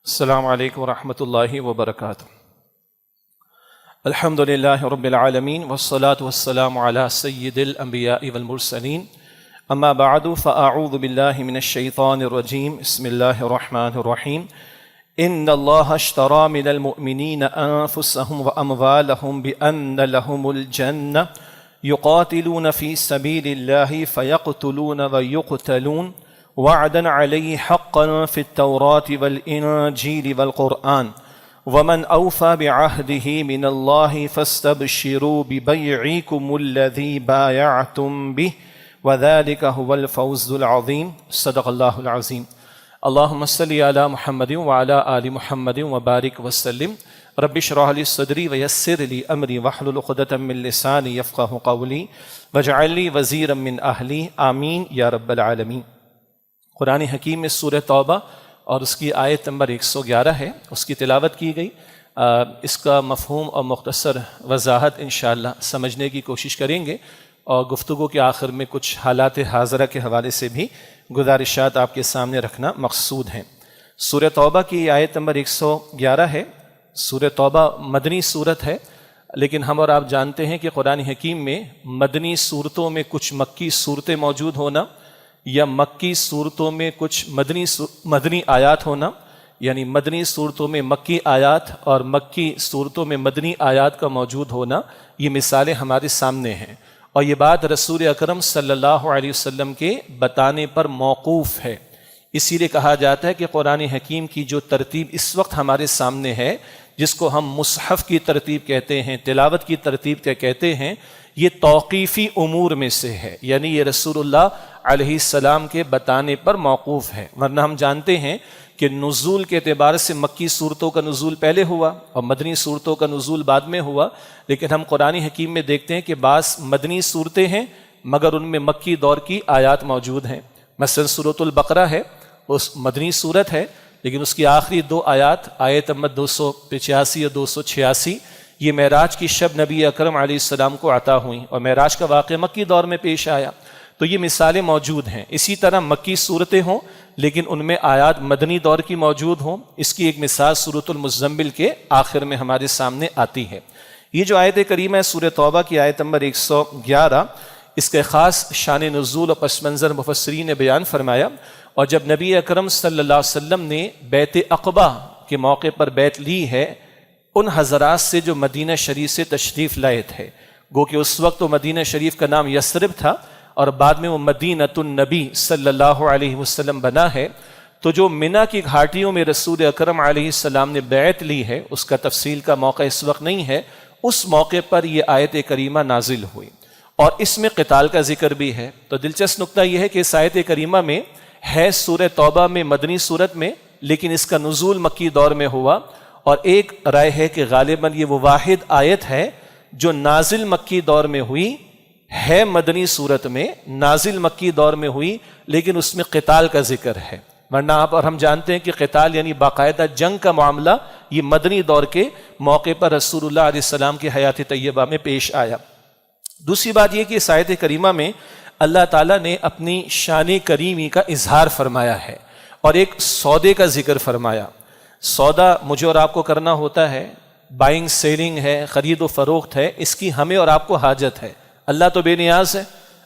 السلام علیکم ورحمۃ اللہ وبرکاتہ۔ الحمد للہ رب العالمین والصلاة والسلام علی سید الانبیاء والمرسلین، اما بعد فاعوذ باللہ من الشیطان الرجیم، بسم اللہ الرحمن الرحیم۔ ان اللہ اشتری من المؤمنین انفسهم واموالهم بان لهم الجنہ یقاتلون فی سبیل اللہ فیقتلون ویقتلون وعدا علیہ حقا فی التوراة والانجیل والقرآن ومن اوفى بعہدہ من اللہ فاستبشروا ببیعکم الذی بایعتم بہ وذلک هو الفوز العظیم۔ صدق اللہ العظیم۔ اللہم صلی علی محمد وعلی آل محمد وبارک وسلم۔ رب اشرح لی صدری ویسر لی امری واحلل عقدۃ من لسانی یفقہوا قولی واجعل لی وزیرا من اہلی، آمین یا رب العالمین۔ قرآن حکیم میں سورہ توبہ اور اس کی آیت نمبر 111 ہے، اس کی تلاوت کی گئی۔ اس کا مفہوم اور مختصر وضاحت انشاءاللہ سمجھنے کی کوشش کریں گے، اور گفتگو کے آخر میں کچھ حالات حاضرہ کے حوالے سے بھی گزارشات آپ کے سامنے رکھنا مقصود ہیں۔ سورہ توبہ کی آیت نمبر 111 ہے۔ سورہ توبہ مدنی صورت ہے، لیکن ہم اور آپ جانتے ہیں کہ قرآن حکیم میں مدنی صورتوں میں کچھ مکی صورتیں موجود ہونا، یا مکی صورتوں میں کچھ مدنی آیات ہونا، یعنی مدنی صورتوں میں مکی آیات اور مکی صورتوں میں مدنی آیات کا موجود ہونا، یہ مثالیں ہمارے سامنے ہیں، اور یہ بات رسول اکرم صلی اللہ علیہ وسلم کے بتانے پر موقوف ہے۔ اسی لیے کہا جاتا ہے کہ قرآن حکیم کی جو ترتیب اس وقت ہمارے سامنے ہے، جس کو ہم مصحف کی ترتیب کہتے ہیں، تلاوت کی ترتیب کہتے ہیں، یہ توقیفی امور میں سے ہے، یعنی یہ رسول اللہ علیہ السلام کے بتانے پر موقوف ہے۔ ورنہ ہم جانتے ہیں کہ نزول کے اعتبار سے مکی صورتوں کا نزول پہلے ہوا اور مدنی صورتوں کا نزول بعد میں ہوا، لیکن ہم قرآن حکیم میں دیکھتے ہیں کہ بعض مدنی صورتیں ہیں مگر ان میں مکی دور کی آیات موجود ہیں۔ مثلا سورۃ البقرہ ہے، اس مدنی صورت ہے، لیکن اس کی آخری دو آیات، آیت نمبر 285 اور 286، یہ معراج کی شب نبی اکرم علیہ السلام کو عطا ہوئیں، اور معراج کا واقعہ مکی دور میں پیش آیا، تو یہ مثالیں موجود ہیں۔ اسی طرح مکی صورتیں ہوں لیکن ان میں آیات مدنی دور کی موجود ہوں، اس کی ایک مثال سورۃ المزمل کے آخر میں ہمارے سامنے آتی ہے۔ یہ جو آیت کریمہ ہے سورہ توبہ کی آیت نمبر 111، اس کے خاص شان نزول اور پس منظر مفسرین نے بیان فرمایا، اور جب نبی اکرم صلی اللہ علیہ وسلم نے بیعت عقبہ کے موقع پر بیعت لی ہے ان حضرات سے جو مدینہ شریف سے تشریف لائے تھے، گو کہ اس وقت وہ مدینہ شریف کا نام یثرب تھا اور بعد میں وہ مدینۃ النبی صلی اللہ علیہ وسلم بنا ہے، تو جو منی کی گھاٹیوں میں رسول اکرم علیہ السلام نے بیعت لی ہے، اس کا تفصیل کا موقع اس وقت نہیں ہے، اس موقع پر یہ آیت کریمہ نازل ہوئی، اور اس میں قتال کا ذکر بھی ہے۔ تو دلچسپ نکتہ یہ ہے کہ اس آیت کریمہ میں ہے سورہ توبہ میں مدنی صورت میں، لیکن اس کا نزول مکی دور میں ہوا، اور ایک رائے ہے کہ غالباً یہ وہ واحد آیت ہے جو نازل مکی دور میں ہوئی، ہے مدنی صورت میں، نازل مکی دور میں ہوئی، لیکن اس میں قتال کا ذکر ہے۔ ورنہ آپ اور ہم جانتے ہیں کہ قتال یعنی باقاعدہ جنگ کا معاملہ یہ مدنی دور کے موقع پر رسول اللہ علیہ السلام کی حیات طیبہ میں پیش آیا۔ دوسری بات یہ کہ اس آیت کریمہ میں اللہ تعالیٰ نے اپنی شان کریمی کا اظہار فرمایا ہے، اور ایک سودے کا ذکر فرمایا۔ سودا مجھے اور آپ کو کرنا ہوتا ہے، بائنگ سیلنگ ہے، خرید و فروخت ہے، اس کی ہمیں اور آپ کو حاجت ہے۔ اللہ تو بے نیاز ہے،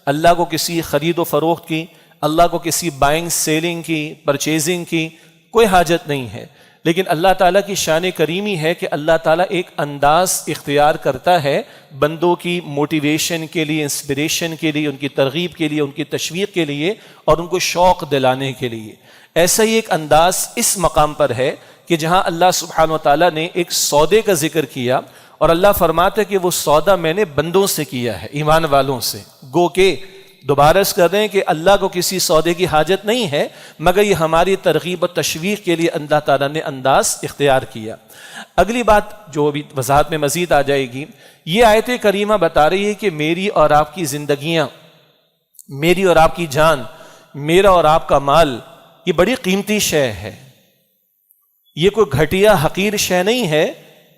اللہ کو کسی خرید و فروخت کی، اللہ کو کسی بائنگ سیلنگ کی، پرچیزنگ کی کوئی حاجت نہیں ہے، لیکن اللہ تعالیٰ کی شان کریمی ہے کہ اللہ تعالیٰ ایک انداز اختیار کرتا ہے بندوں کی موٹیویشن کے لیے، انسپریشن کے لیے، ان کی ترغیب کے لیے، ان کی تشویق کے لیے، اور ان کو شوق دلانے کے لیے۔ ایسا ہی ایک انداز اس مقام پر ہے کہ جہاں اللہ سبحانہ وتعالیٰ نے ایک سودے کا ذکر کیا، اور اللہ فرماتا ہے کہ وہ سودا میں نے بندوں سے کیا ہے، ایمان والوں سے۔ گو کہ دوبارہ اس کر رہے ہیں کہ اللہ کو کسی سودے کی حاجت نہیں ہے، مگر یہ ہماری ترغیب و تشویق کے لیے اللہ تعالیٰ نے انداز اختیار کیا۔ اگلی بات جو ابھی وضاحت میں مزید آ جائے گی، یہ آیت کریمہ بتا رہی ہے کہ میری اور آپ کی زندگیاں، میری اور آپ کی جان، میرا اور آپ کا مال، یہ بڑی قیمتی شے ہے۔ یہ کوئی گھٹیا حقیر شے نہیں ہے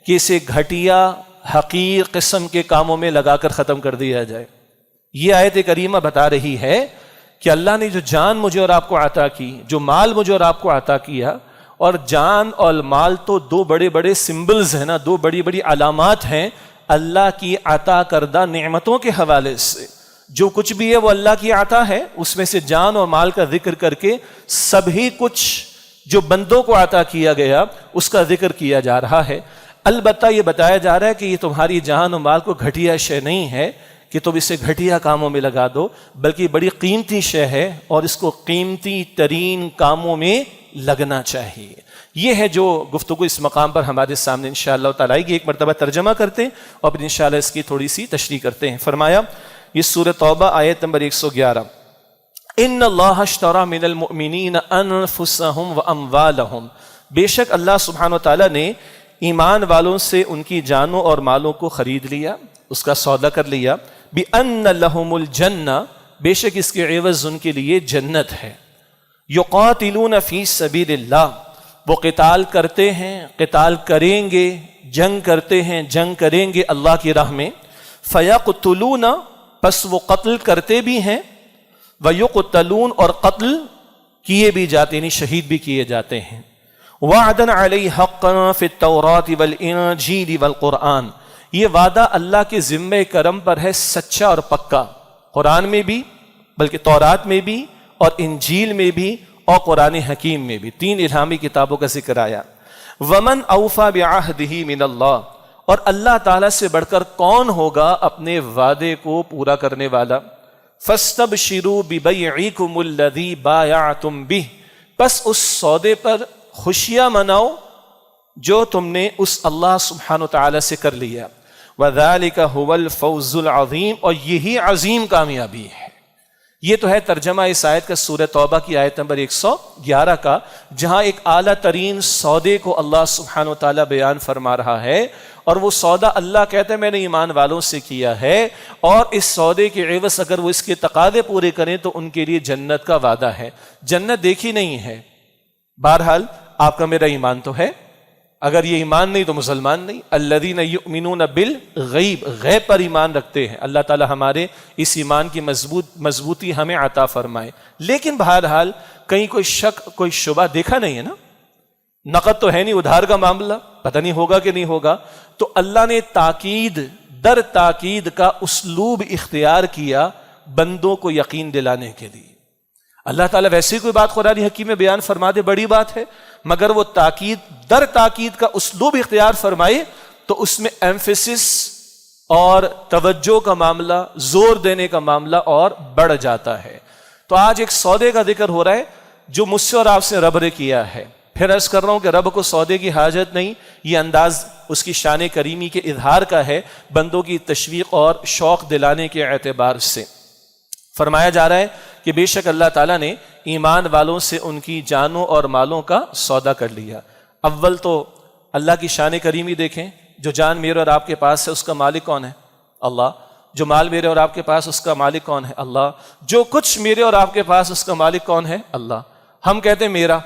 کہ اسے گھٹیا حقیر قسم کے کاموں میں لگا کر ختم کر دیا جائے۔ یہ آیت کریمہ بتا رہی ہے کہ اللہ نے جو جان مجھے اور آپ کو عطا کی، جو مال مجھے اور آپ کو عطا کیا، اور جان اور مال تو دو بڑے بڑے سمبلز ہیں نا، دو بڑی بڑی علامات ہیں اللہ کی عطا کردہ نعمتوں کے حوالے سے۔ جو کچھ بھی ہے وہ اللہ کی عطا ہے، اس میں سے جان اور مال کا ذکر کر کے سبھی کچھ جو بندوں کو عطا کیا گیا اس کا ذکر کیا جا رہا ہے۔ البتہ یہ بتایا جا رہا ہے کہ یہ تمہاری جان اور مال کو گھٹیا شے نہیں ہے کہ تم اسے گھٹیا کاموں میں لگا دو، بلکہ بڑی قیمتی شے ہے اور اس کو قیمتی ترین کاموں میں لگنا چاہیے۔ یہ ہے جو گفتگو اس مقام پر ہمارے سامنے انشاءاللہ تعالیٰ آئے گی۔ ایک مرتبہ ترجمہ کرتے ہیں اور پھر انشاءاللہ اس کی تھوڑی سی تشریح کرتے ہیں۔ فرمایا یہ سورہ توبہ آیت نمبر 111، ان اللہ اشتری من المؤمنین انفسهم واموالهم، بے شک اللہ سبحانہ وتعالیٰ نے ایمان والوں سے ان کی جانوں اور مالوں کو خرید لیا، اس کا سودا کر لیا، بِأَنَّ لَهُمُ الْجَنَّةِ، بے شک اس کے عوض ان کے لیے جنت ہے، یقاتلون فی سبیل اللہ، وہ قتال کرتے ہیں، قتال کریں گے، جنگ کرتے ہیں، جنگ کریں گے اللہ کی راہ میں، فیقتلون، پس وہ قتل کرتے بھی ہیں، ویقتلون، اور قتل کیے بھی جاتے ہیں، شہید بھی کیے جاتے ہیں، وعدن علی حقا فی التوراۃ والانجیل والقرآن، یہ وعدہ اللہ کے ذمہ کرم پر ہے سچا اور پکا، قرآن میں بھی بلکہ تورات میں بھی اور انجیل میں بھی اور قرآن حکیم میں بھی، تین الہامی کتابوں کا ذکر آیا۔ ومن اوفی بعہدہ من اللہ، اور اللہ تعالیٰ سے بڑھ کر کون ہوگا اپنے وعدے کو پورا کرنے والا، فاستبشروا ببیعکم الذی بایعتم بہ، پس اس سودے پر خوشیاں مناؤ جو تم نے اس اللہ سبحانہ وتعالی سے کر لیا، وَذَلِكَ هُوَ الْفَوْزُ الْعَظِيمُ، اور یہی عظیم کامیابی ہے۔ یہ تو ہے ترجمہ اس آیت کا سورہ توبہ کی آیت نمبر 111 کا، جہاں ایک اعلیٰ ترین سودے کو اللہ سبحانہ وتعالی بیان فرما رہا ہے، اور وہ سودا اللہ کہتا ہے میں نے ایمان والوں سے کیا ہے، اور اس سودے کے عوض اگر وہ اس کے تقاضے پورے کریں تو ان کے لیے جنت کا وعدہ ہے۔ جنت دیکھی نہیں ہے، بہرحال آپ کا میرا ایمان تو ہے، اگر یہ ایمان نہیں تو مسلمان نہیں۔ الذین یؤمنون بالغیب، غیب پر ایمان رکھتے ہیں، اللہ تعالی ہمارے اس ایمان کی مضبوطی ہمیں عطا فرمائے۔ لیکن بہرحال کہیں کوئی شک کوئی شبہ دیکھا نہیں ہے نا، نقد تو ہے نہیں، ادھار کا معاملہ پتہ نہیں ہوگا کہ نہیں ہوگا، تو اللہ نے تاکید در تاکید کا اسلوب اختیار کیا بندوں کو یقین دلانے کے لیے۔ اللہ تعالیٰ ویسے کوئی بات قرآن حکیم میں بیان فرما دے بڑی بات ہے، مگر وہ تاکید در تاکید کا اسلوب اختیار فرمائے تو اس میں ایمفیسس اور توجہ کا معاملہ، زور دینے کا معاملہ اور بڑھ جاتا ہے۔ تو آج ایک سودے کا ذکر ہو رہا ہے جو مجھ سے اور آپ سے رب نے کیا ہے۔ پھر عرض کر رہا ہوں کہ رب کو سودے کی حاجت نہیں، یہ انداز اس کی شان کریمی کے اظہار کا ہے، بندوں کی تشویق اور شوق دلانے کے اعتبار سے۔ فرمایا جا رہا ہے کہ بے شک اللہ تعالیٰ نے ایمان والوں سے ان کی جانوں اور مالوں کا سودا کر لیا۔ اول تو اللہ کی شان کریمی دیکھیں، جو جان میرے اور آپ کے پاس ہے اس کا مالک کون ہے؟ اللہ۔ جو مال میرے اور آپ کے پاس اس کا مالک کون ہے؟ اللہ۔ جو کچھ میرے اور آپ کے پاس اس کا مالک کون ہے؟ اللہ۔ ہم کہتے ہیں میرا،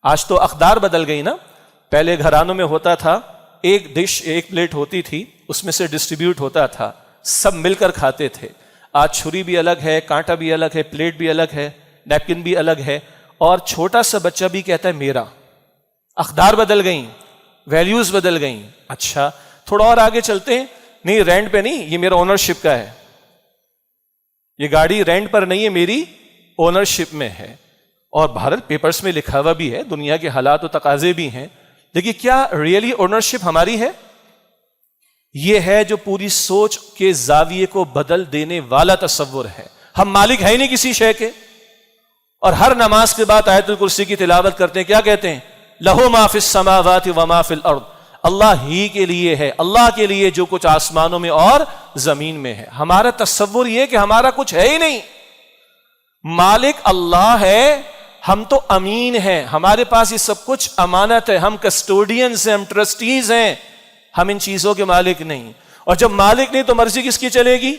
آج تو اقدار بدل گئی نا، پہلے گھرانوں میں ہوتا تھا ایک ڈش ایک پلیٹ ہوتی تھی، اس میں سے ڈسٹریبیوٹ ہوتا تھا، سب مل کر کھاتے تھے۔ آج چھری بھی الگ ہے، کانٹا بھی الگ ہے، پلیٹ بھی الگ ہے، نیپکن بھی الگ ہے، اور چھوٹا سا بچہ بھی کہتا ہے میرا۔ اقدار بدل گئیں، ویلیوز بدل گئیں۔ اچھا تھوڑا اور آگے چلتے ہیں، نہیں رینٹ پہ نہیں، یہ میرا اونرشپ کا ہے، یہ گاڑی رینٹ پر نہیں ہے، میری اونرشپ میں ہے۔ اور بھارت پیپرز میں لکھا ہوا بھی ہے، دنیا کے حالات و تقاضے بھی ہیں، لیکن کیا ریئلی اونرشپ ہماری ہے؟ یہ ہے جو پوری سوچ کے زاویے کو بدل دینے والا تصور ہے۔ ہم مالک ہیں نہیں کسی شے کے، اور ہر نماز کے بعد آیت الکرسی کی تلاوت کرتے ہیں، کیا کہتے ہیں؟ لہو ما فی السماوات وما فی الارض، اللہ ہی کے لیے ہے، اللہ کے لیے جو کچھ آسمانوں میں اور زمین میں ہے۔ ہمارا تصور یہ کہ ہمارا کچھ ہے ہی نہیں، مالک اللہ ہے، ہم تو امین ہیں، ہمارے پاس یہ سب کچھ امانت ہے، ہم کسٹوڈینز ہیں، ہم ٹرسٹیز ہیں، ہم ان چیزوں کے مالک نہیں۔ اور جب مالک نہیں تو مرضی کس کی چلے گی؟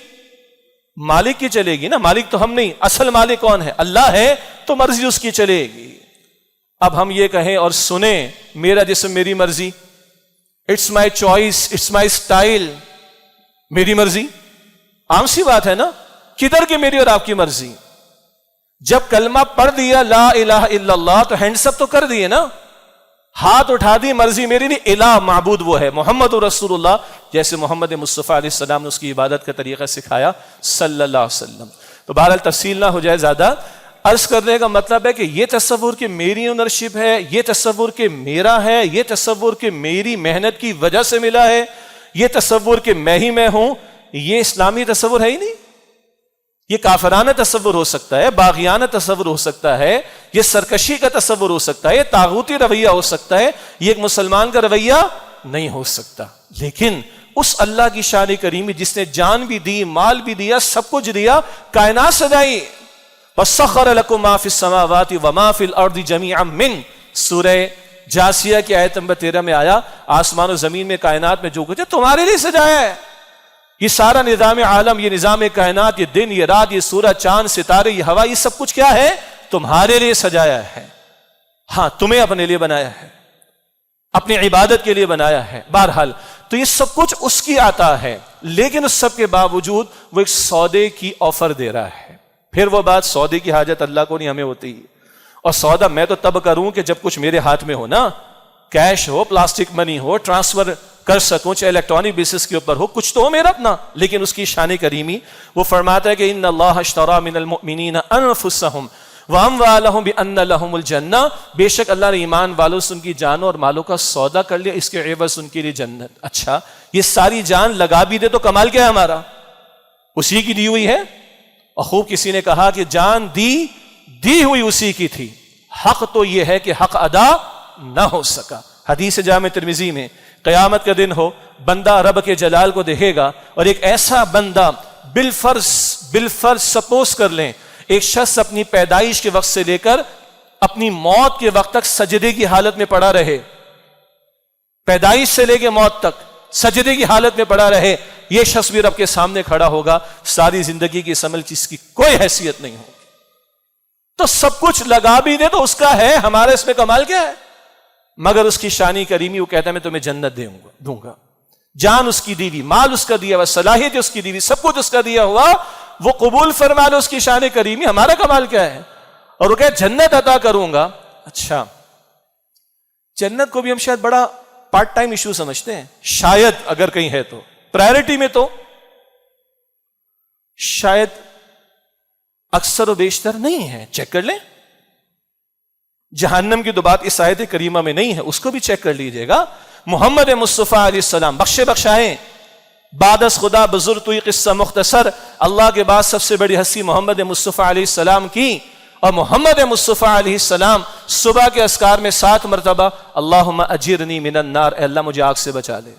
مالک کی چلے گی نا، مالک تو ہم نہیں، اصل مالک کون ہے؟ اللہ ہے، تو مرضی اس کی چلے گی۔ اب ہم یہ کہیں اور سنیں میرا جسم میری مرضی، it's my choice, it's my style, میری مرضی، عام سی بات ہے نا، کدھر کی میری اور آپ کی مرضی؟ جب کلمہ پڑھ دیا لا الہ الا اللہ تو ہینڈس اپ تو کر دیے نا، ہاتھ اٹھا دی، مرضی میری نہیں، الہ معبود وہ ہے محمد رسول اللہ، جیسے محمد مصطفیٰ علیہ السلام نے اس کی عبادت کا طریقہ سکھایا صلی اللہ علیہ وسلم۔ تو بہرحال تفصیل نہ ہو جائے زیادہ، عرض کرنے کا مطلب ہے کہ یہ تصور کہ میری اونرشپ ہے، یہ تصور کہ میرا ہے، یہ تصور کہ میری محنت کی وجہ سے ملا ہے، یہ تصور کہ میں ہی میں ہوں، یہ اسلامی تصور ہے ہی نہیں۔ یہ کافرانہ تصور ہو سکتا ہے، باغیانہ تصور ہو سکتا ہے، یہ سرکشی کا تصور ہو سکتا ہے، یہ طاغوتی رویہ ہو سکتا ہے، یہ ایک مسلمان کا رویہ نہیں ہو سکتا۔ لیکن اس اللہ کی شان کریمی جس نے جان بھی دی، مال بھی دیا، سب کچھ دیا، کائنات سجائی، وَسَخَّرَ لَكُم مَّا فِي السَّمَاوَاتِ وَمَا فِي الْأَرْضِ جَمِيعًا مِّنْ، سورہ جاسیہ کی آیت نمبر 13 میں آیا، آسمان و زمین میں کائنات میں جو کچھ ہے تمہارے لیے سجایا ہے۔ یہ سارا نظام عالم، یہ نظام کائنات، یہ دن، یہ رات، یہ سورج، چاند، ستارے، یہ ہوا، یہ سب کچھ کیا ہے؟ تمہارے لیے سجایا ہے۔ ہاں تمہیں اپنے لیے بنایا ہے، اپنی عبادت کے لیے بنایا ہے۔ بہرحال تو یہ سب کچھ اس کی عطا ہے، لیکن اس سب کے باوجود وہ ایک سودے کی آفر دے رہا ہے۔ پھر وہ بات، سودے کی حاجت اللہ کو نہیں، ہمیں ہوتی، اور سودا میں تو تب کروں کہ جب کچھ میرے ہاتھ میں ہو نا، کیش ہو، پلاسٹک منی ہو، ٹرانسفر کر سکوں، چاہے الیکٹرانک بیسس کے اوپر ہو، کچھ تو ہو میرا اپنا۔ لیکن اس کی شان کریمی وہ فرماتا ہے کہ ان اللہ اشترى من المؤمنین انفسهم واموالهم بان لهم الجنہ، بے شک اللہ نے ایمان والوں سے ان کی جانوں اور مالوں کا سودا کر لیا، اس کے عوض ان کے لیے جنت۔ اچھا یہ ساری جان لگا بھی دے تو کمال کیا ہے ہمارا؟ اسی کی دی ہوئی ہے۔ اور خوب کسی نے کہا کہ جان دی ہوئی اسی کی تھی، حق تو یہ ہے کہ حق ادا نہ ہو سکا۔ حدیث جامع ترمذی میں قیامت کا دن ہو، بندہ رب کے جلال کو دیکھے گا، اور ایک ایسا بندہ بالفرض سپوز کر لیں ایک شخص اپنی پیدائش کے وقت سے لے کر اپنی موت کے وقت تک سجدے کی حالت میں پڑا رہے، پیدائش سے لے کے موت تک سجدے کی حالت میں پڑا رہے، یہ شخص بھی رب کے سامنے کھڑا ہوگا، ساری زندگی کی اس عمل کی اس کی کوئی حیثیت نہیں ہوگی۔ تو سب کچھ لگا بھی دے تو اس کا ہے، ہمارا اس میں کمال کیا ہے؟ مگر اس کی شانی کریمی، وہ کہتا ہے میں تمہیں جنت دوں گا۔ جان اس کی دیوی، مال اس کا دیا ہوا، صلاحیت اس کی دیوی، سب کچھ اس کا دیا ہوا، وہ قبول فرما لے اس کی شان کریمی، ہمارا کمال کیا ہے؟ اور وہ کہے جنت عطا کروں گا۔ اچھا جنت کو بھی ہم شاید بڑا پارٹ ٹائم ایشو سمجھتے ہیں، شاید اگر کہیں ہے تو پرائرٹی میں تو شاید اکثر و بیشتر نہیں ہے۔ چیک کر لیں، جہنم کی تو بات اس آیت کریمہ میں نہیں ہے، اس کو بھی چیک کر لیجئے گا۔ محمد مصطفیٰ علیہ السلام بخشائیں، بعد از خدا بزرگ تو یہ قصہ مختصر، اللہ کے بعد سب سے بڑی ہستی محمد مصطفیٰ علیہ السلام کی، اور محمد مصطفیٰ علیہ السلام صبح کے اذکار میں 7 مرتبہ اللہم اجرنی من النار، اے اللہ مجھے آگ سے بچا لے۔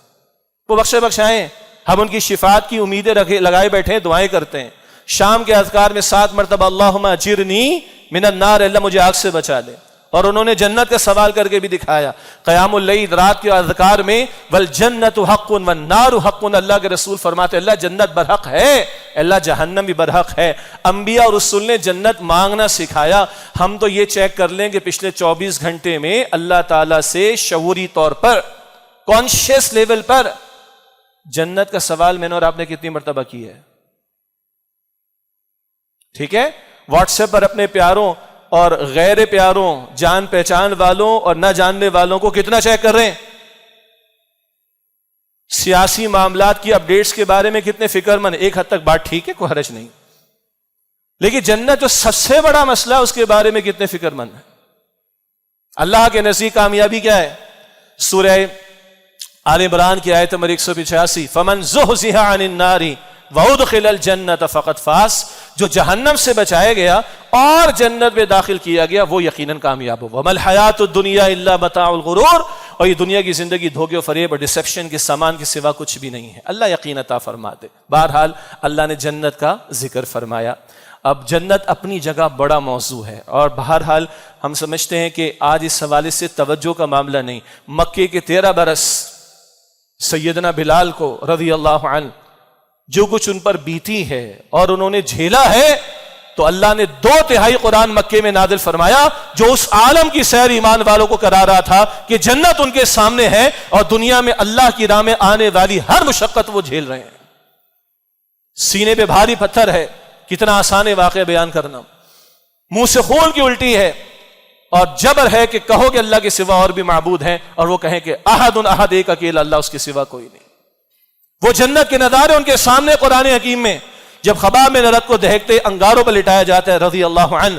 وہ بخشائیں، ہم ان کی شفاعت کی امیدیں لگائے بیٹھے ہیں، دعائیں کرتے ہیں۔ شام کے اذکار میں 7 مرتبہ اللہم اجرنی من النار، اے اللہ مجھے آگ سے بچا لے۔ اور انہوں نے جنت کا سوال کر کے بھی دکھایا، قیام اللیل رات کے اذکار میں والجنت حق والنار حق، اللہ کے رسول فرماتے اللہ جنت برحق ہے، اللہ جہنم بھی برحق ہے۔ انبیاء اور رسول نے جنت مانگنا سکھایا۔ ہم تو یہ چیک کر لیں کہ پچھلے 24 گھنٹے میں اللہ تعالیٰ سے شعوری طور پر، کانشیس لیول پر جنت کا سوال میں نے اور آپ نے کتنی مرتبہ کی ہے؟ ٹھیک ہے، واٹس ایپ پر اپنے پیاروں اور غیر پیاروں، جان پہچان والوں اور نہ جاننے والوں کو کتنا چیک کر رہے ہیں؟ سیاسی معاملات کی اپڈیٹس کے بارے میں کتنے فکر مند؟ ایک حد تک بات ٹھیک ہے، کوئی حرج نہیں، لیکن جنت جو سب سے بڑا مسئلہ ہے اس کے بارے میں کتنے فکر مند ہے؟ اللہ کے نزدیک کامیابی کیا ہے؟ سورہ آل عمران کی آیت نمبر 185، فمن زحزح عن النار وادخل الجنت فقد فاز، جو جہنم سے بچایا گیا اور جنت میں داخل کیا گیا وہ یقیناً کامیاب ہو۔ وما الحیات الدنیا الا متاع الغرور، اور یہ دنیا کی زندگی دھوکے و فریب اور ڈسیپشن کے سامان کے سوا کچھ بھی نہیں ہے۔ اللہ یقین عطا فرما دے۔ بہرحال اللہ نے جنت کا ذکر فرمایا۔ اب جنت اپنی جگہ بڑا موضوع ہے، اور بہرحال ہم سمجھتے ہیں کہ آج اس حوالے سے توجہ کا معاملہ نہیں۔ مکے کے 13 برس سیدنا بلال کو رضی اللہ عنہ جو کچھ ان پر بیتی ہے اور انہوں نے جھیلا ہے، تو اللہ نے 2/3 قرآن مکے میں نازل فرمایا جو اس عالم کی سیر ایمان والوں کو کرا رہا تھا کہ جنت ان کے سامنے ہے اور دنیا میں اللہ کی راہ میں آنے والی ہر مشقت وہ جھیل رہے ہیں۔ سینے پہ بھاری پتھر ہے، کتنا آسان ہے واقعہ بیان کرنا۔ منہ سے خون کی الٹی ہے، اور جبر ہے کہ کہو کہ اللہ کے سوا اور بھی معبود ہیں، اور وہ کہیں کہ احد احد، ایک اکیلا اللہ، اس کے سوا کوئی نہیں۔ وہ جنت کے نظارے ان کے سامنے قرآن حکیم میں، جب خباب میں نرد کو دہکتے انگاروں پر لٹایا جاتا ہے رضی اللہ عنہ،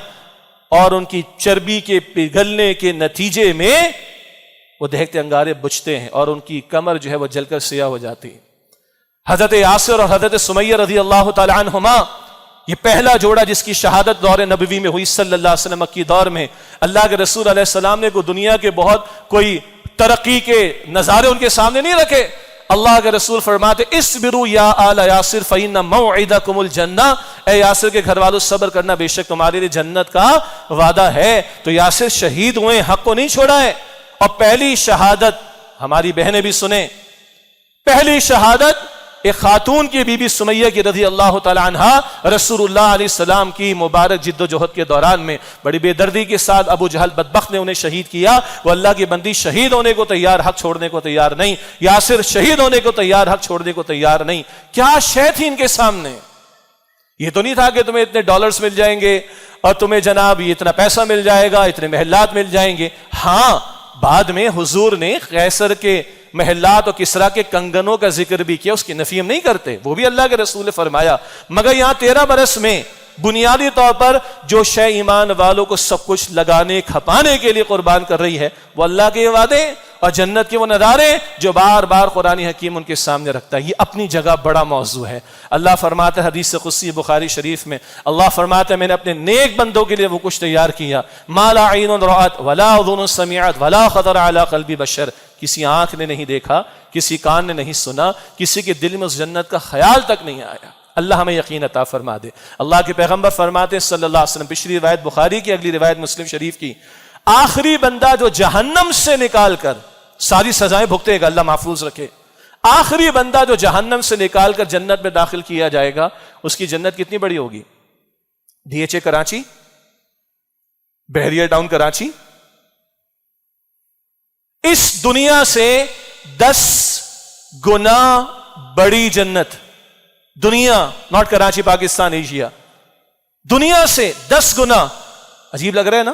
اور ان کی چربی کے پگھلنے کے نتیجے میں وہ دہکتے انگارے بجھتے ہیں اور ان کی کمر جو ہے وہ جل کر سیاہ ہو جاتی ہے۔ حضرت یاسر اور حضرت سمیہ رضی اللہ تعالی عنہما، یہ پہلا جوڑا جس کی شہادت دور نبوی میں ہوئی صلی اللہ علیہ وسلم کی دور میں، اللہ کے رسول علیہ السلام نے دنیا کے بہت کوئی ترقی کے نظارے ان کے سامنے نہیں رکھے۔ اللہ کے رسول فرماتے اصبروا یا آل یاسر فإن موعدکم الجنہ، اے یاسر کے گھر والوں صبر کرنا، بے شک تمہارے لیے جنت کا وعدہ ہے۔ تو یاسر شہید ہوئے، حق کو نہیں چھوڑا ہے۔ اور پہلی شہادت ہماری بہنیں بھی سنیں، پہلی شہادت ایک خاتون کی بی بی سمیہ کی رضی اللہ تعالی عنہا، رسول اللہ علیہ السلام کی مبارک جد و جہد کے دوران میں بڑی بے دردی کے ساتھ ابو جہل بدبخت نے انہیں شہید کیا۔ وہ اللہ کی بندی شہید ہونے کو تیار، حق چھوڑنے کو تیار نہیں۔ یاسر شہید ہونے کو تیار، حق چھوڑنے کو تیار نہیں۔ کیا شے تھی ان کے سامنے؟ یہ تو نہیں تھا کہ تمہیں اتنے ڈالرز مل جائیں گے اور تمہیں جناب یہ اتنا پیسہ مل جائے گا، اتنے محلات مل جائیں گے۔ ہاں، بعد میں حضور نے قیصر کے محلات اور کسرا کے کنگنوں کا ذکر بھی کیا، اس کی نفی ہم نہیں کرتے، وہ بھی اللہ کے رسول نے فرمایا۔ مگر یہاں 13 برس میں بنیادی طور پر جو شے ایمان والوں کو سب کچھ لگانے کھپانے کے لیے قربان کر رہی ہے، وہ اللہ کے وعدے اور جنت کے وہ نظارے جو بار بار قرآن حکیم ان کے سامنے رکھتا ہے۔ یہ اپنی جگہ بڑا موضوع ہے۔ اللہ فرماتا ہے حدیث قدسی بخاری شریف میں، اللہ فرماتا ہے میں نے اپنے نیک بندوں کے لیے وہ کچھ تیار کیا، ما لا عین رأت ولا اذن سمعت ولا خطر علی قلب بشر، کسی آنکھ نے نہیں دیکھا، کسی کان نے نہیں سنا، کسی کے دل میں اس جنت کا خیال تک نہیں آیا۔ اللہ ہمیں یقین عطا فرما دے۔ اللہ کے پیغمبر فرماتے ہیں صلی اللہ علیہ وسلم، پچھلی روایت بخاری کی، اگلی روایت مسلم شریف کی، آخری بندہ جو جہنم سے نکال کر ساری سزائیں بھگتے گا، اللہ محفوظ رکھے، آخری بندہ جو جہنم سے نکال کر جنت میں داخل کیا جائے گا، اس کی جنت کتنی بڑی ہوگی؟ ڈی ایچ اے کراچی، بحریہ ٹاؤن کراچی، اس دنیا سے 10 گنا بڑی جنت، دنیا، ناٹ کراچی پاکستان ایشیا، دنیا سے 10 گنا۔ عجیب لگ رہا ہے نا؟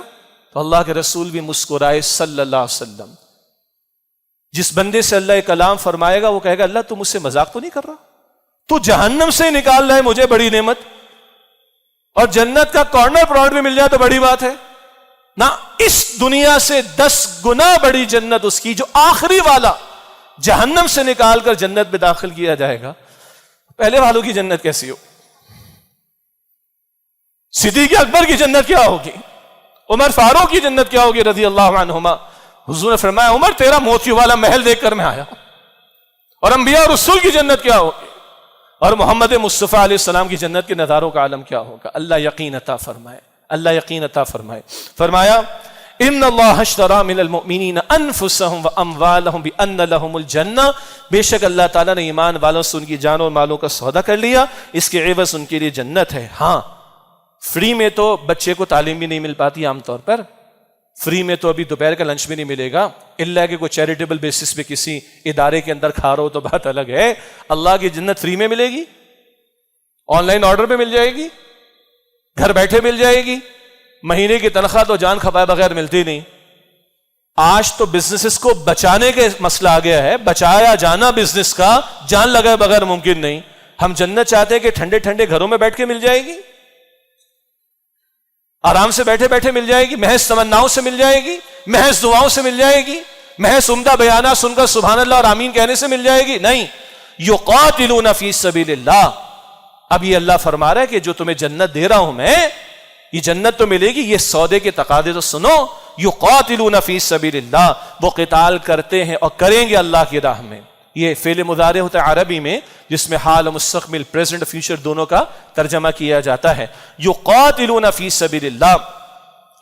تو اللہ کے رسول بھی مسکرائے صلی اللہ علیہ وسلم۔ جس بندے سے اللہ کلام فرمائے گا وہ کہے گا اللہ تو مجھ سے مذاق تو نہیں کر رہا، تو جہنم سے نکال رہا ہے مجھے، بڑی نعمت، اور جنت کا کارنر پلاٹ بھی مل جائے تو بڑی بات ہے نہ، اس دنیا سے 10 گنا بڑی جنت اس کی جو آخری والا جہنم سے نکال کر جنت میں داخل کیا جائے گا۔ پہلے والوں کی جنت کیسی ہو؟ صدیق اکبر کی جنت کیا ہوگی؟ عمر فاروق کی جنت کیا ہوگی رضی اللہ عنہما؟ حضور نے فرمایا عمر تیرا موتیوں والا محل دیکھ کر میں آیا۔ اور انبیاء اور رسول کی جنت کیا ہوگی؟ اور محمد مصطفیٰ علیہ السلام کی جنت کے نظاروں کا عالم کیا ہوگا؟ اللہ یقین عطا فرمائے، اللہ یقین عطا فرمائے۔ فرمایا ان اللہ اشتری من المؤمنین انفسهم واموالهم بان لهم الجنہ، بے شک اللہ تعالیٰ نے ایمان والوں سے ان کی جانوں اور مالوں کا سودا کر لیا، اس کے عوض ان کے لیے جنت ہے۔ ہاں، فری میں تو بچے کو تعلیم بھی نہیں مل پاتی، عام طور پر فری میں تو ابھی دوپہر کا لنچ بھی نہیں ملے گا، الا کہ کوئی چیریٹیبل بیسس پہ کسی ادارے کے اندر کھا رہا ہو تو بات الگ ہے۔ اللہ کی جنت فری میں ملے گی، آن لائن آرڈر پہ مل جائے گی، گھر بیٹھے مل جائے گی، مہینے کی تنخواہ تو جان کھپائے بغیر ملتی نہیں۔ آج تو بزنسز کو بچانے کے مسئلہ آ گیا ہے، بچایا جانا بزنس کا جان لگائے بغیر ممکن نہیں۔ ہم جنت چاہتے ہیں کہ ٹھنڈے ٹھنڈے گھروں میں بیٹھ کے مل جائے گی، آرام سے بیٹھے بیٹھے مل جائے گی، محض تمناؤں سے مل جائے گی، محض دعاؤں سے مل جائے گی، محض عمدہ بیانات سن کر سبحان اللہ اور آمین کہنے سے مل جائے گی، نہیں۔ یقاتلون فی سبیل اللہ، اب یہ اللہ فرما رہا ہے کہ جو تمہیں جنت دے رہا ہوں میں، یہ جنت تو ملے گی، یہ سودے کے تقاضے تو سنو۔ یقاتلون فی سبیل اللہ، وہ قتال کرتے ہیں اور کریں گے اللہ کی راہ میں۔ یہ فعل مضارع ہوتا ہے عربی میں جس میں حال مستقبل، پریزنٹ فیوچر دونوں کا ترجمہ کیا جاتا ہے۔ یقاتلون فی سبیل اللہ،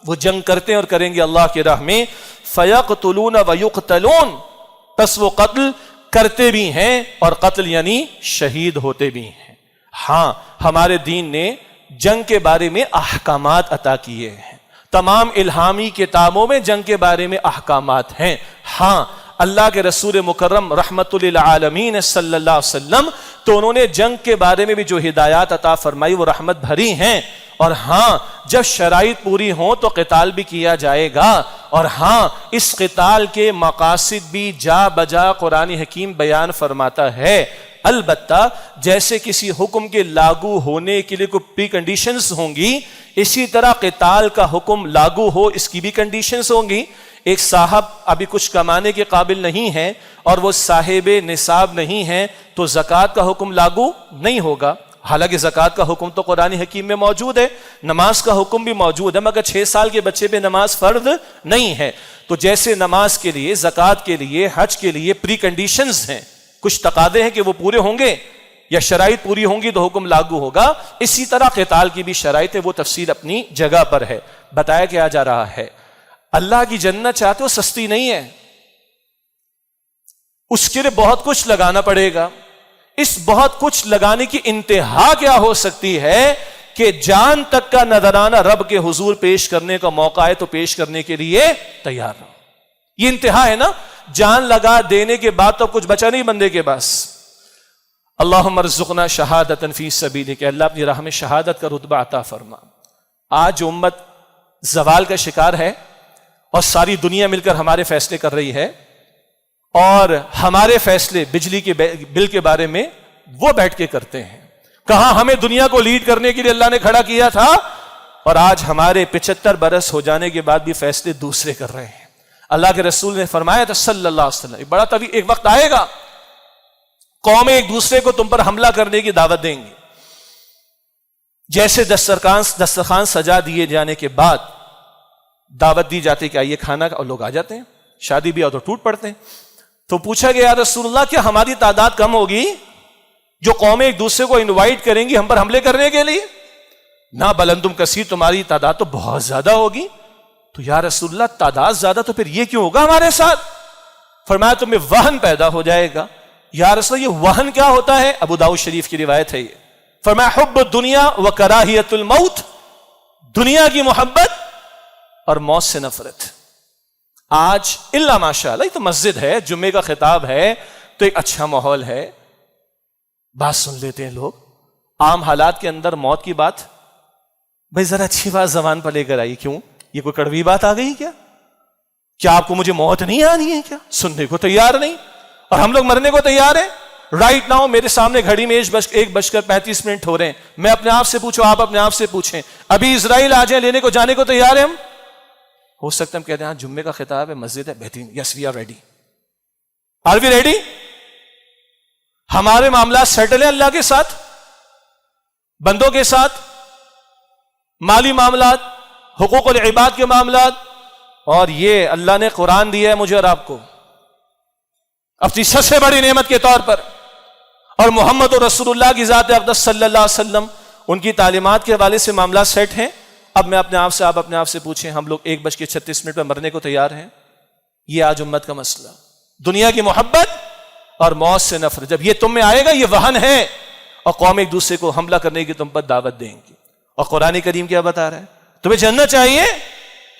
وہ جنگ کرتے ہیں اور کریں گے اللہ کی راہ میں۔ فیقتلون ویقتلون، پس وہ قتل کرتے بھی ہیں اور قتل یعنی شہید ہوتے بھی ہیں۔ ہاں، ہمارے دین نے جنگ کے بارے میں احکامات عطا کیے ہیں، تمام الہامی کتابوں میں جنگ کے بارے میں احکامات ہیں۔ ہاں، اللہ کے رسول مکرم رحمت للعالمین صلی اللہ علیہ وسلم تو انہوں نے جنگ کے بارے میں بھی جو ہدایات عطا فرمائی وہ رحمت بھری ہیں، اور ہاں جب شرائط پوری ہوں تو قتال بھی کیا جائے گا، اور ہاں اس قتال کے مقاصد بھی جا بجا قرآن حکیم بیان فرماتا ہے۔ البتہ جیسے کسی حکم کے لاگو ہونے کے لیے کوئی پری کنڈیشنز ہوں گی، اسی طرح قتال کا حکم لاگو ہو اس کی بھی کنڈیشنز ہوں گی۔ ایک صاحب ابھی کچھ کمانے کے قابل نہیں ہے اور وہ صاحب نصاب نہیں ہے تو زکوٰۃ کا حکم لاگو نہیں ہوگا، حالانکہ زکوٰۃ کا حکم تو قرآن حکیم میں موجود ہے، نماز کا حکم بھی موجود ہے، مگر 6 سال کے بچے پہ نماز فرض نہیں ہے۔ تو جیسے نماز کے لیے، زکوٰۃ کے لیے، حج کے لیے پری کنڈیشنز ہیں، کچھ تقاضے ہیں کہ وہ پورے ہوں گے یا شرائط پوری ہوں گی تو حکم لاگو ہوگا، اسی طرح قتال کی بھی شرائط ہے، وہ تفصیل اپنی جگہ پر ہے۔ بتایا کیا جا رہا ہے، اللہ کی جنت چاہتے ہو سستی نہیں ہے، اس کے لیے بہت کچھ لگانا پڑے گا۔ اس بہت کچھ لگانے کی انتہا کیا ہو سکتی ہے کہ جان تک کا نذرانہ رب کے حضور پیش کرنے کا موقع ہے تو پیش کرنے کے لیے تیار رہو۔ یہ انتہا ہے نا، جان لگا دینے کے بعد تو کچھ بچا نہیں بندے کے پاس۔ اللہم ارزقنا شہادۃ فی سبیلک، کہ اللہ اپنی راہ میں شہادت کا رتبہ عطا فرما۔ آج امت زوال کا شکار ہے اور ساری دنیا مل کر ہمارے فیصلے کر رہی ہے، اور ہمارے فیصلے بجلی کے بل کے بارے میں وہ بیٹھ کے کرتے ہیں۔ کہاں ہمیں دنیا کو لیڈ کرنے کے لیے اللہ نے کھڑا کیا تھا، اور آج ہمارے 75 برس ہو جانے کے بعد بھی فیصلے دوسرے کر رہے ہیں۔ اللہ کے رسول نے فرمایا تھا صلی اللہ علیہ وسلم، بڑا طویل ایک وقت آئے گا قومیں ایک دوسرے کو تم پر حملہ کرنے کی دعوت دیں گی، جیسے دسترخوان سجا دیے جانے کے بعد دعوت دی جاتی کہ آئیے کھانا، اور لوگ آ جاتے ہیں، شادی بھی ہو تو ٹوٹ پڑتے ہیں۔ تو پوچھا گیا یا رسول اللہ کیا ہماری تعداد کم ہوگی جو قومیں ایک دوسرے کو انوائٹ کریں گی ہم پر حملے کرنے کے لیے؟ نہ بل انتم کثیر، تمہاری تعداد تو بہت زیادہ ہوگی۔ تو یا رسول اللہ تعداد زیادہ تو پھر یہ کیوں ہوگا ہمارے ساتھ؟ فرمایا تمہیں وہن پیدا ہو جائے گا۔ یا رسول اللہ یہ وہن کیا ہوتا ہے؟ ابو داؤد شریف کی روایت ہے یہ۔ فرمایا حب الدنیا و کراہیت الموت، دنیا کی محبت اور موت سے نفرت۔ آج الا ماشاء اللہ، یہ تو مسجد ہے، جمعے کا خطاب ہے تو ایک اچھا ماحول ہے، بات سن لیتے ہیں لوگ۔ عام حالات کے اندر موت کی بات، بھائی ذرا اچھی بات زبان پر لے کر آئی، کیوں یہ کوئی کڑوی بات آ گئی کیا آپ کو مجھے موت نہیں آنی ہے کیا؟ سننے کو تیار نہیں، اور ہم لوگ مرنے کو تیار ہیں۔ رائٹ ناؤ میرے سامنے گھڑی میں 1:35 ہو رہے ہیں، میں اپنے آپ سے پوچھوں، آپ اپنے آپ سے پوچھیں، ابھی اسرائیل آ جائیں لینے کو، جانے کو تیار ہیں ہم؟ ہو سکتا ہے ہم کہتے ہیں ہاں جمعے کا خطاب ہے، مسجد ہے، بہترین، yes we are ready. Are we ready? ہمارے معاملات سیٹل ہیں اللہ کے ساتھ، بندوں کے ساتھ، مالی معاملات، حقوق العباد کے معاملات، اور یہ اللہ نے قرآن دیا ہے مجھے اور آپ کو اپنی سب سے بڑی نعمت کے طور پر، اور محمد رسول اللہ کی ذات اقدس صلی اللہ علیہ وسلم، ان کی تعلیمات کے حوالے سے معاملات سیٹ ہیں۔ اب میں اپنے آپ سے، آپ اپنے آپ سے پوچھیں، ہم لوگ 1:36 پہ مرنے کو تیار ہیں؟ یہ آج امت کا مسئلہ، دنیا کی محبت اور موت سے نفرت۔ جب یہ تم میں آئے گا یہ وہن ہے، اور قوم ایک دوسرے کو حملہ کرنے کی تم پر دعوت دیں گی۔ اور قرآن کریم کیا بتا رہا ہے؟ تمہیں جنت چاہیے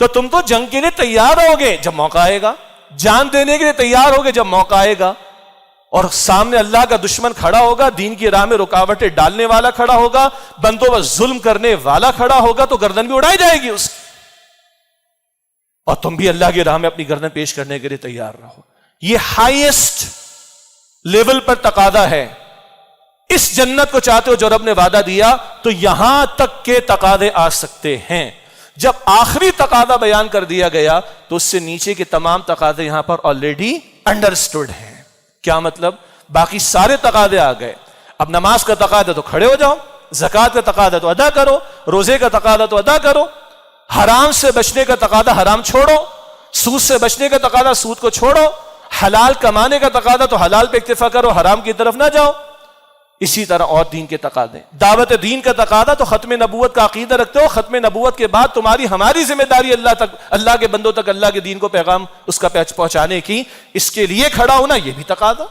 تو تم تو جنگ کے لیے تیار ہوگے جب موقع آئے گا، جان دینے کے لیے تیار ہوگے جب موقع آئے گا، اور سامنے اللہ کا دشمن کھڑا ہوگا، دین کی راہ میں رکاوٹیں ڈالنے والا کھڑا ہوگا، بندوں پر ظلم کرنے والا کھڑا ہوگا، تو گردن بھی اڑائی جائے گی اس کی، اور تم بھی اللہ کی راہ میں اپنی گردن پیش کرنے کے لیے تیار رہو۔ یہ ہائیسٹ لیول پر تقاضا ہے۔ اس جنت کو چاہتے ہو جو رب نے وعدہ دیا، تو یہاں تک کے تقاضے آ سکتے ہیں۔ جب آخری تقاضا بیان کر دیا گیا تو اس سے نیچے کے تمام تقاضے یہاں پر آلریڈی انڈرسٹوڈ ہیں۔ کیا مطلب؟ باقی سارے تقاضے آ گئے۔ اب نماز کا تقاضا تو کھڑے ہو جاؤ، زکوٰۃ کا تقاضا تو ادا کرو، روزے کا تقاضا تو ادا کرو، حرام سے بچنے کا تقاضا حرام چھوڑو، سود سے بچنے کا تقاضا سود کو چھوڑو، حلال کمانے کا تقاضا تو حلال پہ اکتفا کرو، حرام کی طرف نہ جاؤ۔ اسی طرح اور دین کے تقاضے، دعوت دین کا تقاضا تو ختم نبوت کا عقیدہ رکھتے ہو، ختم نبوت کے بعد تمہاری ہماری ذمہ داری اللہ کے بندوں تک اللہ کے دین کو پیغام اس کا پہنچانے کی، اس کے لیے کھڑا ہونا یہ بھی تقاضا،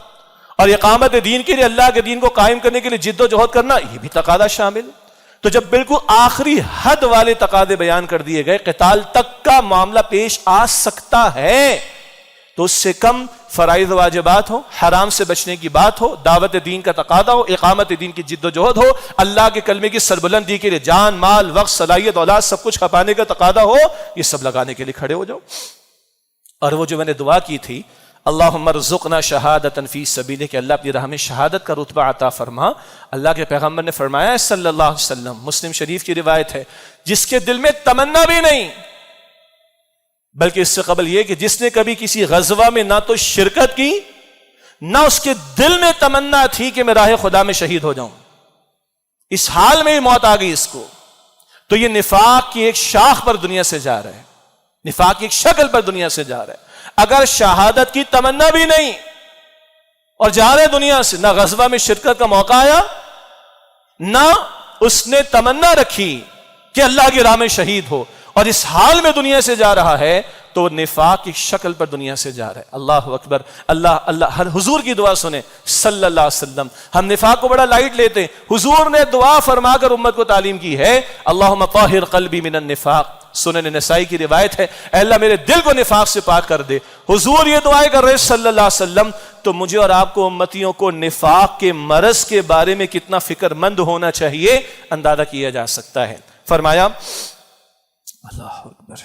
اور اقامت دین کے لیے اللہ کے دین کو قائم کرنے کے لیے جد و جہد کرنا یہ بھی تقاضا شامل۔ تو جب بالکل آخری حد والے تقاضے بیان کر دیے گئے، قتال تک کا معاملہ پیش آ سکتا ہے، تو اس سے کم فرائض واجبات ہو، حرام سے بچنے کی بات ہو، دعوت دین کا تقاضا ہو، اقامت دین کی جد و جہد ہو، اللہ کے کلمے کی سربلندی کے لیے جان، مال، وقت، صلاحیت، اولاد سب کچھ کھپانے کا تقاضا ہو، یہ سب لگانے کے لیے کھڑے ہو جاؤ۔ اور وہ جو میں نے دعا کی تھی، اللہم ارزقنا شہادۃ فی سبیلک، کہ اللہ اپنی راہ میں شہادت کا رتبہ عطا فرما۔ اللہ کے پیغمبر نے فرمایا ہے صلی اللہ علیہ وسلم، مسلم شریف کی روایت ہے، جس کے دل میں تمنا بھی نہیں، بلکہ اس سے قبل یہ کہ جس نے کبھی کسی غزوہ میں نہ تو شرکت کی، نہ اس کے دل میں تمنا تھی کہ میں راہ خدا میں شہید ہو جاؤں، اس حال میں موت آ گئی اس کو، تو یہ نفاق کی ایک شاخ پر دنیا سے جا رہا ہے، نفاق کی ایک شکل پر دنیا سے جا رہا ہے۔ اگر شہادت کی تمنا بھی نہیں اور جا رہے دنیا سے، نہ غزوہ میں شرکت کا موقع آیا، نہ اس نے تمنا رکھی کہ اللہ کی راہ میں شہید ہو، اور اس حال میں دنیا سے جا رہا ہے، تو نفاق کی شکل پر دنیا سے جا رہا ہے۔ اللہ اکبر، اللہ ہر حضور کی دعا سنیں صلی اللہ علیہ وسلم۔ ہم نفاق کو بڑا لائٹ لیتے ہیں، حضور نے دعا فرما کر امت کو تعلیم کی ہے، اللہم طہر قلبی من النفاق، سنن نسائی کی روایت ہے، اے اللہ میرے دل کو نفاق سے پاک کر دے۔ حضور یہ دعائیں کر رہے صلی اللہ علیہ وسلم، تو مجھے اور آپ کو امتیوں کو نفاق کے مرض کے بارے میں کتنا فکر مند ہونا چاہیے اندازہ کیا جا سکتا ہے۔ فرمایا اللہ اکبر،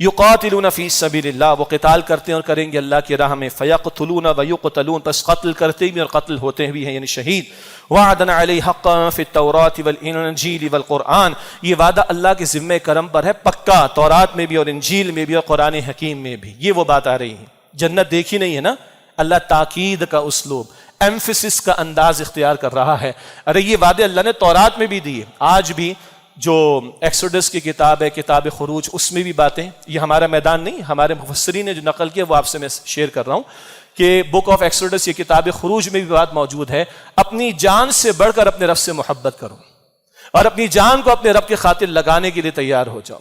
یقاتلون فی سبیل اللہ، وہ قتال کرتے ہیں اور کریں گے اللہ کی راہ میں، فیقتلون ویقتلون، پس قتل کرتے بھی اور قتل ہوتے بھی ہیں، یعنی شہید۔ وعدنا علیہ حقا فی التوراۃ والانجیل والقرآن، یہ وعدہ اللہ کے ذمہ کرم پر ہے پکا، تورات میں بھی اور انجیل میں بھی اور قرآن حکیم میں بھی۔ یہ وہ بات آ رہی ہے، جنت دیکھی نہیں ہے نا، اللہ تاکید کا اسلوب، ایمفیسس کا انداز اختیار کر رہا ہے۔ ارے یہ وعدے اللہ نے تورات میں بھی دیے، آج بھی جو ایکسوڈس کی کتاب ہے، کتاب خروج، اس میں بھی باتیں، یہ ہمارا میدان نہیں، ہمارے مفسرین نے جو نقل کیا وہ آپ سے میں شیئر کر رہا ہوں، کہ بک آف ایکسوڈس، یہ کتاب خروج میں بھی بات موجود ہے، اپنی جان سے بڑھ کر اپنے رب سے محبت کرو اور اپنی جان کو اپنے رب کی خاطر لگانے کے لیے تیار ہو جاؤ۔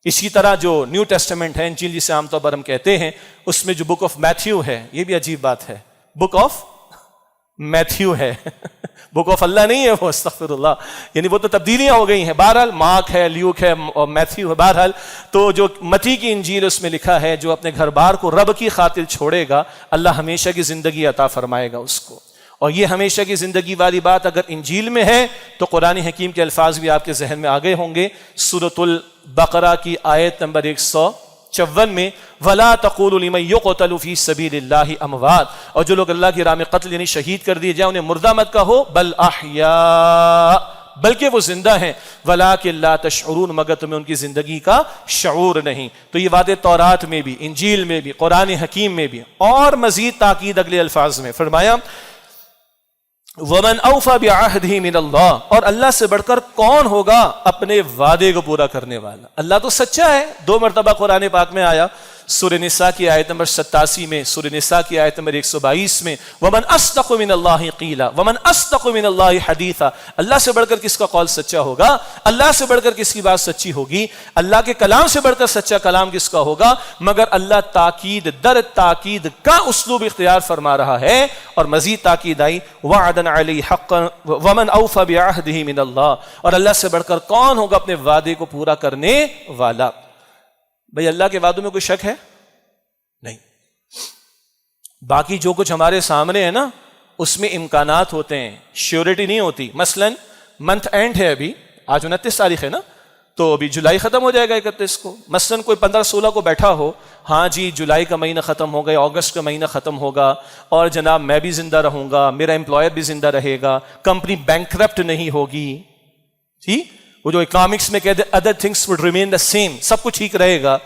اسی طرح جو نیو ٹیسٹمنٹ ہے، انجیل جسے عام طور پر ہم کہتے ہیں، اس میں جو بک آف میتھیو ہے، یہ بھی عجیب بات ہے، بک آف میتھیو ہے بک آف اللہ نہیں ہے وہ، استغفر اللہ، یعنی وہ تو تبدیلیاں ہو گئی ہیں، بہرحال مارک ہے، لیوک ہے اور میتھیو ہے، بہرحال تو جو متی کی انجیل اس میں لکھا ہے، جو اپنے گھر بار کو رب کی خاطر چھوڑے گا، اللہ ہمیشہ کی زندگی عطا فرمائے گا اس کو۔ اور یہ ہمیشہ کی زندگی والی بات اگر انجیل میں ہے تو قرآن حکیم کے الفاظ بھی آپ کے ذہن میں آ گئے ہوں گے، سورۃ البقرہ کی آیت نمبر 154 میں، وَلَا تَقُولُوا لِمَن يُقْتَلُ فِي سَبِيلِ اللَّهِ أَمْوَاتٌ، اور جو لوگ اللہ کی راہ میں قتل یعنی شہید کر دیے جائیں انہیں مردہ مت کہو، بل احیاء، بلکہ وہ زندہ ہیں، وَلَٰكِن لَا تَشْعُرُونَ، مگر تمہیں ان کی زندگی کا شعور نہیں۔ تو یہ وعدے تورات میں بھی، انجیل میں بھی، قرآن حکیم میں بھی، اور مزید تاکید اگلے الفاظ میں فرمایا وَمَنْ أَوْفَى بِعَهْدِهِ مِنَ اللَّهِ، اور اللہ سے بڑھ کر کون ہوگا اپنے وعدے کو پورا کرنے والا؟ اللہ تو سچا ہے، 2 مرتبہ قرآن پاک میں آیا، سورہ نساء کی آیت نمبر 87 میں، سورہ نساء کی آیت نمبر 122 میں، وَمَنْ أَصْدَقُ مِنَ اللَّهِ قِيلًا وَمَنْ أَصْدَقُ مِنَ اللَّهِ حَدِيثًا، اللہ سے بڑھ کر کس کا قول سچا ہوگا، اللہ سے بڑھ کر کس کی بات سچی ہوگی، اللہ کے کلام سے بڑھ کر سچا کلام کس کا ہوگا، مگر اللہ تاکید در تاکید کا اسلوب اختیار فرما رہا ہے، اور مزید تاکید آئی وعدًا علیہ حقًا ومن اوفى بعہدہ من اللہ، اور اللہ سے بڑھ کر کون ہوگا اپنے وعدے کو پورا کرنے والا؟ بھئی اللہ کے وعدوں میں کوئی شک ہے؟ نہیں۔ باقی جو کچھ ہمارے سامنے ہے نا، اس میں امکانات ہوتے ہیں، شیورٹی نہیں ہوتی۔ مثلا منتھ اینڈ ہے، ابھی آج 29 تاریخ ہے نا، تو ابھی جولائی ختم ہو جائے گا 31 کو، مثلا کوئی 15-16 کو بیٹھا ہو، ہاں جی جولائی کا مہینہ ختم ہو گیا، اگست کا مہینہ ختم ہوگا، اور جناب میں بھی زندہ رہوں گا، میرا امپلائر بھی زندہ رہے گا، کمپنی بینکرپٹ نہیں ہوگی، ٹھیک، وہ جو اکنامکس میں کہتے ہیں other things would remain the same, سب کچھ ٹھیک رہے گا،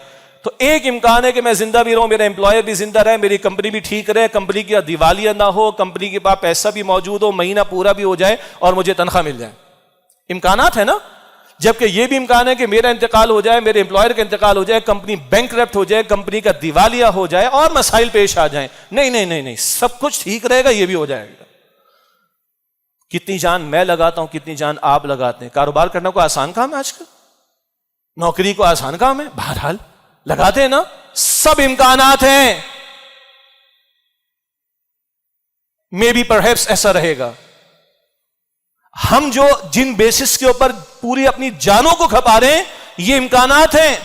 تو ایک امکان ہے کہ میں زندہ بھی رہوں، میرا امپلائر بھی زندہ رہے، میری کمپنی بھی ٹھیک رہے، کمپنی کی دیوالیہ نہ ہو، کمپنی کے پاس پیسہ بھی موجود ہو، مہینہ پورا بھی ہو جائے اور مجھے تنخواہ مل جائے۔ امکانات ہے نا؟ جبکہ یہ بھی امکان ہے کہ میرا انتقال ہو جائے، میرے امپلائر کا انتقال ہو جائے، کمپنی بینکرپٹ ہو جائے، کمپنی کا دیوالیہ ہو جائے اور مسائل پیش آ جائیں۔ نہیں نہیں نہیں نہیں، سب کچھ ٹھیک رہے گا، یہ بھی ہو جائے گا۔ کتنی جان میں لگاتا ہوں، کتنی جان آپ لگاتے ہیں۔ کاروبار کرنا کوئی آسان کام ہے آج کل؟ نوکری کو آسان کام ہے؟ بہرحال لگاتے ہیں نا، سب امکانات ہیں۔ مے بی پرہیپس ایسا رہے گا۔ ہم جو جن بیسس کے اوپر پوری اپنی جانوں کو کھپا رہے ہیں، یہ امکانات ہیں۔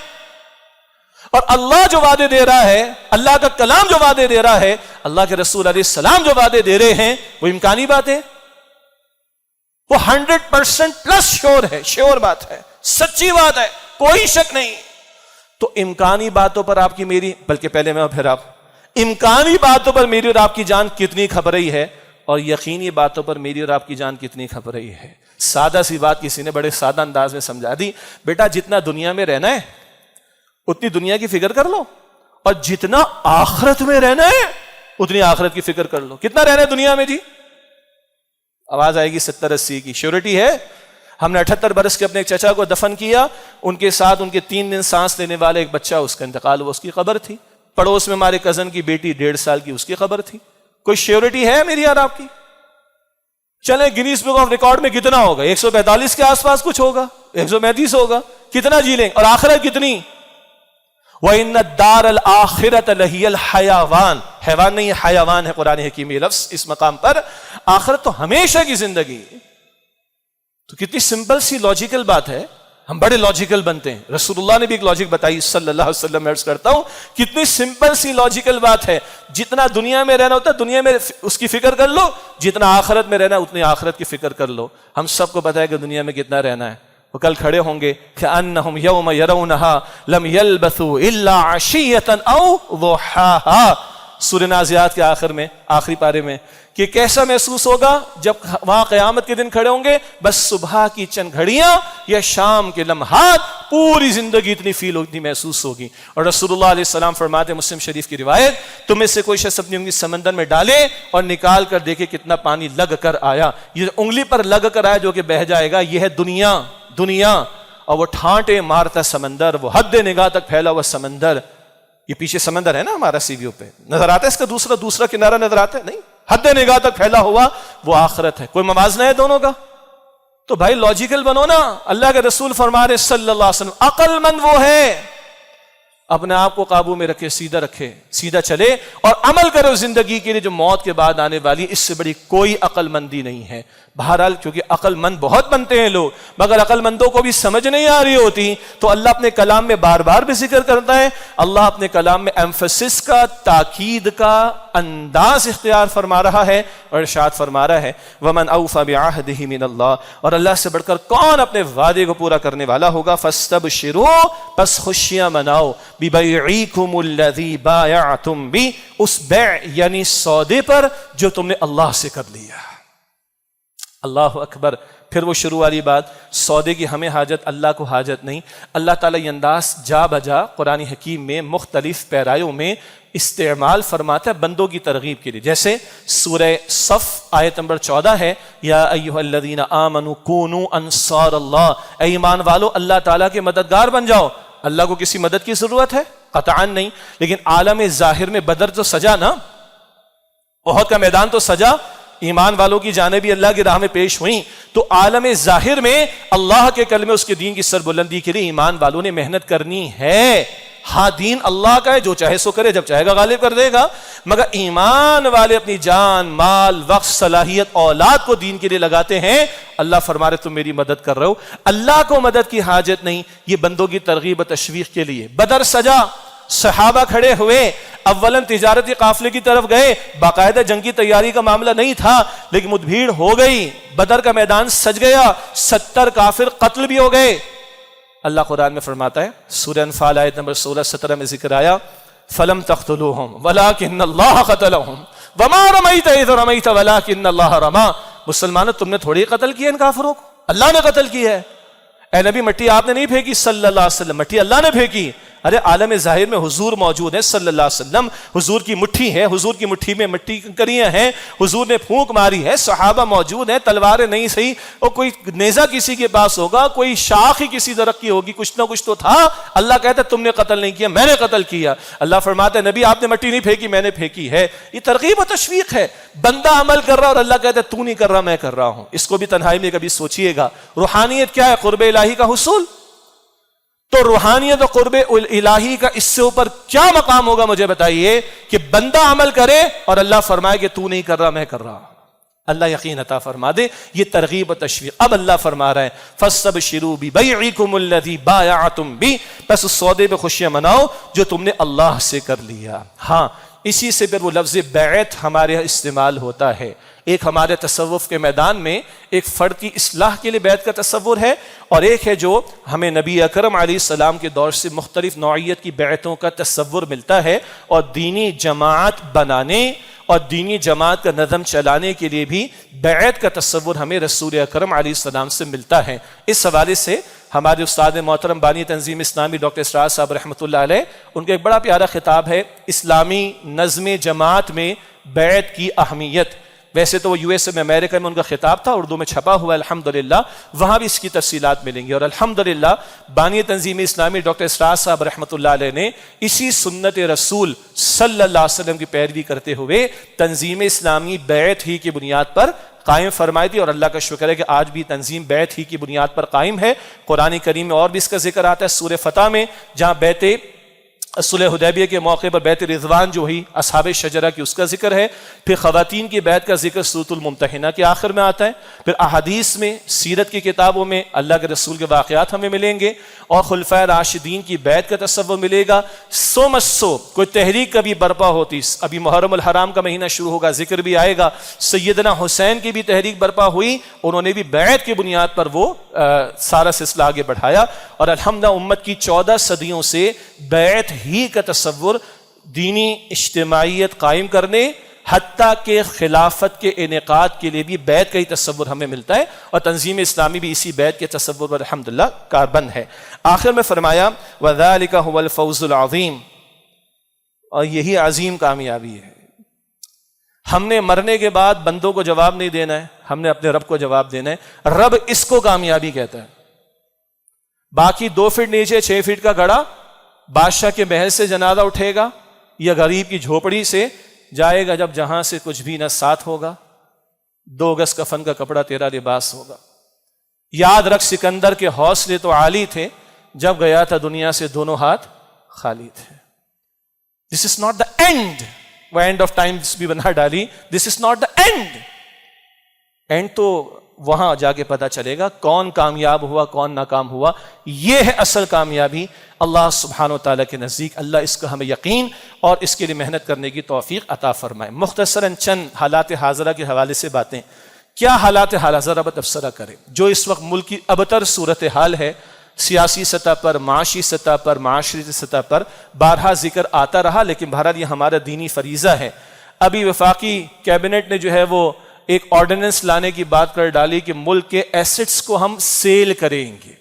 اور اللہ جو وعدے دے رہا ہے، اللہ کا کلام جو وعدے دے رہا ہے، اللہ کے رسول علیہ السلام جو وعدے دے رہے ہیں، وہ امکانی بات ہے، وہ 100% پلس شیور بات ہے، سچی بات ہے، کوئی شک نہیں۔ تو امکانی باتوں پر آپ کی میری، بلکہ پہلے میں پھر آپ، امکانی باتوں پر میری اور آپ کی جان کتنی کھپ رہی ہے، اور یقینی باتوں پر میری اور آپ کی جان کتنی کھپ رہی ہے۔ سادہ سی بات کسی نے بڑے سادہ انداز میں سمجھا دی، بیٹا جتنا دنیا میں رہنا ہے اتنی دنیا کی فکر کر لو، اور جتنا آخرت میں رہنا ہے اتنی آخرت کی فکر کر لو۔ کتنا رہنا ہے دنیا میں جی؟ آواز آئے گی 70-80 کی، شیورٹی ہے؟ ہم نے 78 برس کے اپنے ایک چچا کو دفن کیا، ان کے ساتھ ان کے 3 دن سانس لینے والے ایک بچہ، اس کا انتقال ہوا، اس کی قبر تھی۔ پڑوس میں ہمارے کزن کی بیٹی 1.5 سال کی، اس کی قبر تھی۔ کوئی شیورٹی ہے میری اور آپ کی؟ چلیں گینیز بک آف ریکارڈ میں کتنا ہوگا؟ 145 کے آس پاس کچھ ہوگا، 135 ہوگا، کتنا جی لیں؟ اور آخرت کتنی؟ وَإِنَّ الدَّارَ الْآخِرَةَ لَهِيَ الْحَيَوَانِ، حیوان نہیں، حیوان ہے قرآن حکیم یہ لفظ اس مقام پر۔ آخرت تو ہمیشہ کی زندگی۔ تو کتنی سمپل سی لاجیکل بات ہے، ہم بڑے لاجیکل بنتے ہیں۔ رسول اللہ نے بھی ایک لاجک بتائی صلی اللہ علیہ وسلم، میں عرض کرتا ہوں کتنی سمپل سی لاجیکل بات ہے۔ جتنا دنیا میں رہنا ہوتا ہے دنیا میں اس کی فکر کر لو، جتنا آخرت میں رہنا اتنی آخرت کی فکر کر لو۔ ہم سب کو پتہ ہے کہ دنیا میں کتنا رہنا ہے۔ وہ کل کھڑے ہوں گے كأنهم يوم يرونها لم يلبثوا الا عشية او ضحاها، سورہ نازعات کے آخر میں، آخری پارے میں، کہ کیسا محسوس ہوگا جب وہاں قیامت کے دن کھڑے ہوں گے؟ بس صبح کی چند گھڑیاں یا شام کے لمحات، پوری زندگی اتنی فیل ہوتی محسوس ہوگی۔ اور رسول اللہ علیہ السلام فرماتے ہیں، مسلم شریف کی روایت، تم میں سے کوئی شخص اپنی انگلی سمندر میں ڈالے اور نکال کر دیکھے کتنا پانی لگ کر آیا۔ یہ انگلی پر لگ کر آیا جو کہ بہہ جائے گا، یہ ہے دنیا۔ اور وہ ٹھانٹے مارتا سمندر، وہ حد نگاہ تک پھیلا ہوا سمندر۔ یہ پیچھے سمندر ہے نا ہمارا سی ویو پہ، نظر آتا ہے اس کا دوسرا کنارہ نظر آتا ہے؟ نہیں، حد نگاہ تک پھیلا ہوا وہ آخرت ہے۔ کوئی موازنہ ہے دونوں کا؟ تو بھائی لاجیکل بنو نا۔ اللہ کے رسول فرما رہے صلی اللہ علیہ وسلم، عقل مند وہ ہے اپنے آپ کو قابو میں رکھے، سیدھا چلے اور عمل کرو زندگی کے لیے جو موت کے بعد آنے والی، اس سے بڑی کوئی عقل مندی نہیں ہے۔ بہرحال کیونکہ عقل مند بہت بنتے ہیں لوگ، مگر عقل مندوں کو بھی سمجھ نہیں آ رہی ہوتی، تو اللہ اپنے کلام میں بار بار بھی ذکر کرتا ہے۔ اللہ اپنے کلام میں ایمفسس کا، تاکید کا انداز اختیار فرما رہا ہے اور ارشاد فرما رہا ہے وَمَنْ أَوْفَى بِعَهْدِهِ مِنَ اللَّهِ، اور اللہ سے بڑھ کر کون اپنے وعدے کو پورا کرنے والا ہوگا؟ فَاسْتَبْشِرُوا، پس خوشیاں مناؤ، بِبَيْعِكُمُ الَّذِي بَايَعْتُمْ بِهِ، اس بیع یعنی سودے پر جو تم نے اللہ سے کر لیا۔ اللہ اکبر۔ پھر وہ شروع والی بات، سودے کی ہمیں حاجت، اللہ کو حاجت نہیں۔ اللہ تعالیٰ یہ انداز جا بجا قرآن حکیم میں مختلف پیرایوں میں استعمال فرماتا ہے بندوں کی ترغیب کے لیے۔ جیسے سورہ صف آیت نمبر 14 ہے، یا ایھا الذین آمنوا کونوا انصار اللہ، اے ایمان والو اللہ تعالیٰ کے مددگار بن جاؤ۔ اللہ کو کسی مدد کی ضرورت ہے؟ قطعاً نہیں، لیکن عالم ظاہر میں بدر تو سجا نا، احد کا میدان تو سجا، ایمان والوں کی جانیں بھی اللہ کی راہ میں پیش ہوئیں، تو عالم ظاہر میں اللہ کے کلمے، اس کے دین کی سربلندی کے لیے ایمان والوں نے محنت کرنی ہے۔ ہاں دین اللہ کا ہے، جو چاہے سو کرے، جب چاہے گا غالب کر دے گا، مگر ایمان والے اپنی جان، مال، وقت، صلاحیت، اولاد کو دین کے لیے لگاتے ہیں۔ اللہ فرما رہے تم میری مدد کر رہے ہو، اللہ کو مدد کی حاجت نہیں، یہ بندوں کی ترغیب و تشویق کے لیے۔ بدر سجا، صحابہ کھڑے ہوئے، اولن تجارتی قافلے کی طرف گئے، باقاعدہ جنگی تیاری کا معاملہ نہیں تھا، لیکن مدبھیڑ ہو گئی، بدر کا میدان سج گیا، 70 کافر قتل بھی ہو گئے۔ اللہ قرآن میں فرماتا ہے، سورہ انفال آیت نمبر 16-17 میں ذکر آیا، فَلَمْ تَقْتُلُوهُمْ وَلَٰكِنَّ اللَّهَ قَتَلَهُمْ وَمَا رَمَيْتَ إِذْ رَمَيْتَ وَلَٰكِنَّ اللَّهَ رَمَىٰ۔ مسلمانوں تم نے تھوڑی قتل کیا ان کافروں کو، اللہ نے قتل کیا ہے۔ اے نبی مٹی آپ نے نہیں پھینکی صلی اللہ علیہ وسلم، مٹی اللہ نے پھینکی۔ ارے عالم ظاہر میں حضور موجود ہے صلی اللہ علیہ وسلم، حضور کی مٹھی ہے، حضور کی مٹھی میں مٹی کنکریاں ہیں، حضور نے پھونک ماری ہے، صحابہ موجود ہیں، تلواریں نہیں صحیح، اور کوئی نیزہ کسی کے پاس ہوگا، کوئی شاخ ہی کسی درخت کی ہوگی، کچھ نہ کچھ تو تھا۔ اللہ کہتا ہے تم نے قتل نہیں کیا، میں نے قتل کیا۔ اللہ فرماتا ہے نبی آپ نے مٹی نہیں پھینکی، میں نے پھینکی ہے۔ یہ ترغیب و تشویق ہے، بندہ عمل کر رہا اور اللہ کہتا ہے تو نہیں کر رہا، میں کر رہا ہوں۔ اس کو بھی تنہائی میں کبھی سوچئے گا۔ روحانیت کیا ہے؟ قرب الہی کا حصول۔ تو روحانیت و قرب الہی کا اس سے اوپر کیا مقام ہوگا؟ مجھے بتائیے کہ بندہ عمل کرے اور اللہ فرمائے کہ تو نہیں کر رہا، میں کر رہا۔ اللہ یقین عطا فرما دے. یہ ترغیب و تشویق. اب اللہ فرما رہا ہے فاستبشروا ببیعکم الذی بایعتم بہ، بس اس سودے میں خوشیاں مناؤ جو تم نے اللہ سے کر لیا. ہاں اسی سے پھر وہ لفظ بیعت ہمارے یہاں استعمال ہوتا ہے. ایک ہمارے تصوف کے میدان میں ایک فرد کی اصلاح کے لیے بیعت کا تصور ہے، اور ایک ہے جو ہمیں نبی اکرم علیہ السلام کے دور سے مختلف نوعیت کی بیعتوں کا تصور ملتا ہے، اور دینی جماعت بنانے اور دینی جماعت کا نظم چلانے کے لیے بھی بیعت کا تصور ہمیں رسول اکرم علیہ السلام سے ملتا ہے. اس حوالے سے ہمارے استاد محترم بانی تنظیم اسلامی ڈاکٹر اسرار صاحب رحمۃ اللہ علیہ، ان کا ایک بڑا پیارا خطاب ہے اسلامی نظم جماعت میں بیعت کی اہمیت. ویسے تو وہ یو ایس اے میں امریکہ میں ان کا خطاب تھا، اردو میں چھپا ہوا ہے الحمدللہ، وہاں بھی اس کی تفصیلات ملیں گی. اور الحمدللہ بانی تنظیم اسلامی ڈاکٹر اسرار صاحب رحمۃ اللہ علیہ نے اسی سنت رسول صلی اللہ علیہ وسلم کی پیروی کرتے ہوئے تنظیم اسلامی بیعت ہی کی بنیاد پر قائم فرمائی تھی، اور اللہ کا شکر ہے کہ آج بھی تنظیم بیعت ہی کی بنیاد پر قائم ہے. قرآن کریم میں اور بھی اس کا ذکر آتا ہے سورہ فتح میں، جہاں بیعت صلح حدیبیہ کے موقع پر بیعت رضوان جو ہوئی اصحاب شجرہ کی، اس کا ذکر ہے. پھر خواتین کی بیعت کا ذکر سورۃ الممتحنہ کے آخر میں آتا ہے. پھر احادیث میں، سیرت کی کتابوں میں اللہ کے رسول کے واقعات ہمیں ملیں گے، اور خلفائے راشدین کی بیعت کا تصور ملے گا. سو مچ سو کوئی تحریک کبھی برپا ہوتی، ابھی محرم الحرام کا مہینہ شروع ہوگا، ذکر بھی آئے گا. سیدنا حسین کی بھی تحریک برپا ہوئی، انہوں نے بھی بیعت کی بنیاد پر وہ سارا سلسلہ آگے بڑھایا. اور الحمدللہ امت کی 14 صدیوں سے بیعت ہی کا تصور دینی اجتماعیت قائم کرنے، حتیٰ کہ خلافت کے انعقاد کے لیے بھی بیعت کا ہی تصور ہمیں ملتا ہے، اور تنظیم اسلامی بھی اسی بیعت کے تصور پر الحمدللہ کاربند ہے. آخر میں فرمایا وَذَلِكَ هُوَ الْفَوْزُ الْعَظِيمُ، اور یہی عظیم کامیابی ہے. ہم نے مرنے کے بعد بندوں کو جواب نہیں دینا ہے، ہم نے اپنے رب کو جواب دینا ہے. رب اس کو کامیابی کہتا ہے. باقی 2 فٹ نیچے 6 فٹ کا گڑھا بادشاہ کے محل سے جنازہ اٹھے گا، یا غریب کی جھوپڑی سے جائے گا جب جہاں سے کچھ بھی نہ ساتھ ہوگا. 2 گز کفن کا کپڑا تیرا لباس ہوگا. یاد رکھ سکندر کے حوصلے تو عالی تھے، جب گیا تھا دنیا سے دونوں ہاتھ خالی تھے. This is not the end. وہ اینڈ آف ٹائمز بھی بنا ڈالی، this is not the end. And تو وہاں جا کے پتا چلے گا کون کامیاب ہوا کون ناکام ہوا. یہ ہے اصل کامیابی اللہ سبحانہ و تعالیٰ کے نزدیک. اللہ اس کا ہمیں یقین اور اس کے لیے محنت کرنے کی توفیق عطا فرمائے. مختصراً چند حالات حاضرہ کے حوالے سے باتیں. کیا حالات حاضرہ پر تبصرہ کریں؟ جو اس وقت ملک کی ابتر صورتحال ہے، سیاسی سطح پر، معاشی سطح پر، معاشرتی سطح پر بارہا ذکر آتا رہا، لیکن بہرحال یہ ہمارا دینی فریضہ ہے. ابھی وفاقی کیبنٹ نے جو ہے وہ ایک آرڈیننس لانے کی بات کر ڈالی کہ ملک کے ایسٹس کو ہم سیل کریں گے.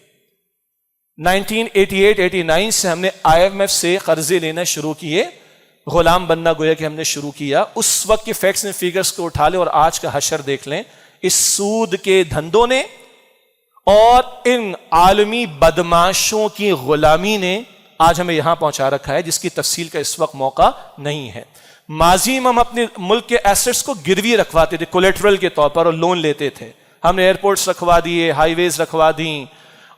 1988-89 سے ہم نے IMF سے قرضے لینا شروع کیے، غلام بننا گویا کہ ہم نے شروع کیا. اس وقت کے فیکٹس اینڈ فیگرز کو اٹھا لیں اور آج کا حشر دیکھ لیں. اس سود کے دھندوں نے اور ان عالمی بدماشوں کی غلامی نے آج ہمیں یہاں پہنچا رکھا ہے، جس کی تفصیل کا اس وقت موقع نہیں ہے. ماضی میں ہم اپنے ملک کے ایسٹس کو گروی رکھواتے تھے کولیٹرل کے طور پر اور لون لیتے تھے. ہم نے ایئرپورٹس رکھوا دیے، ہائی ویز رکھوا دیں،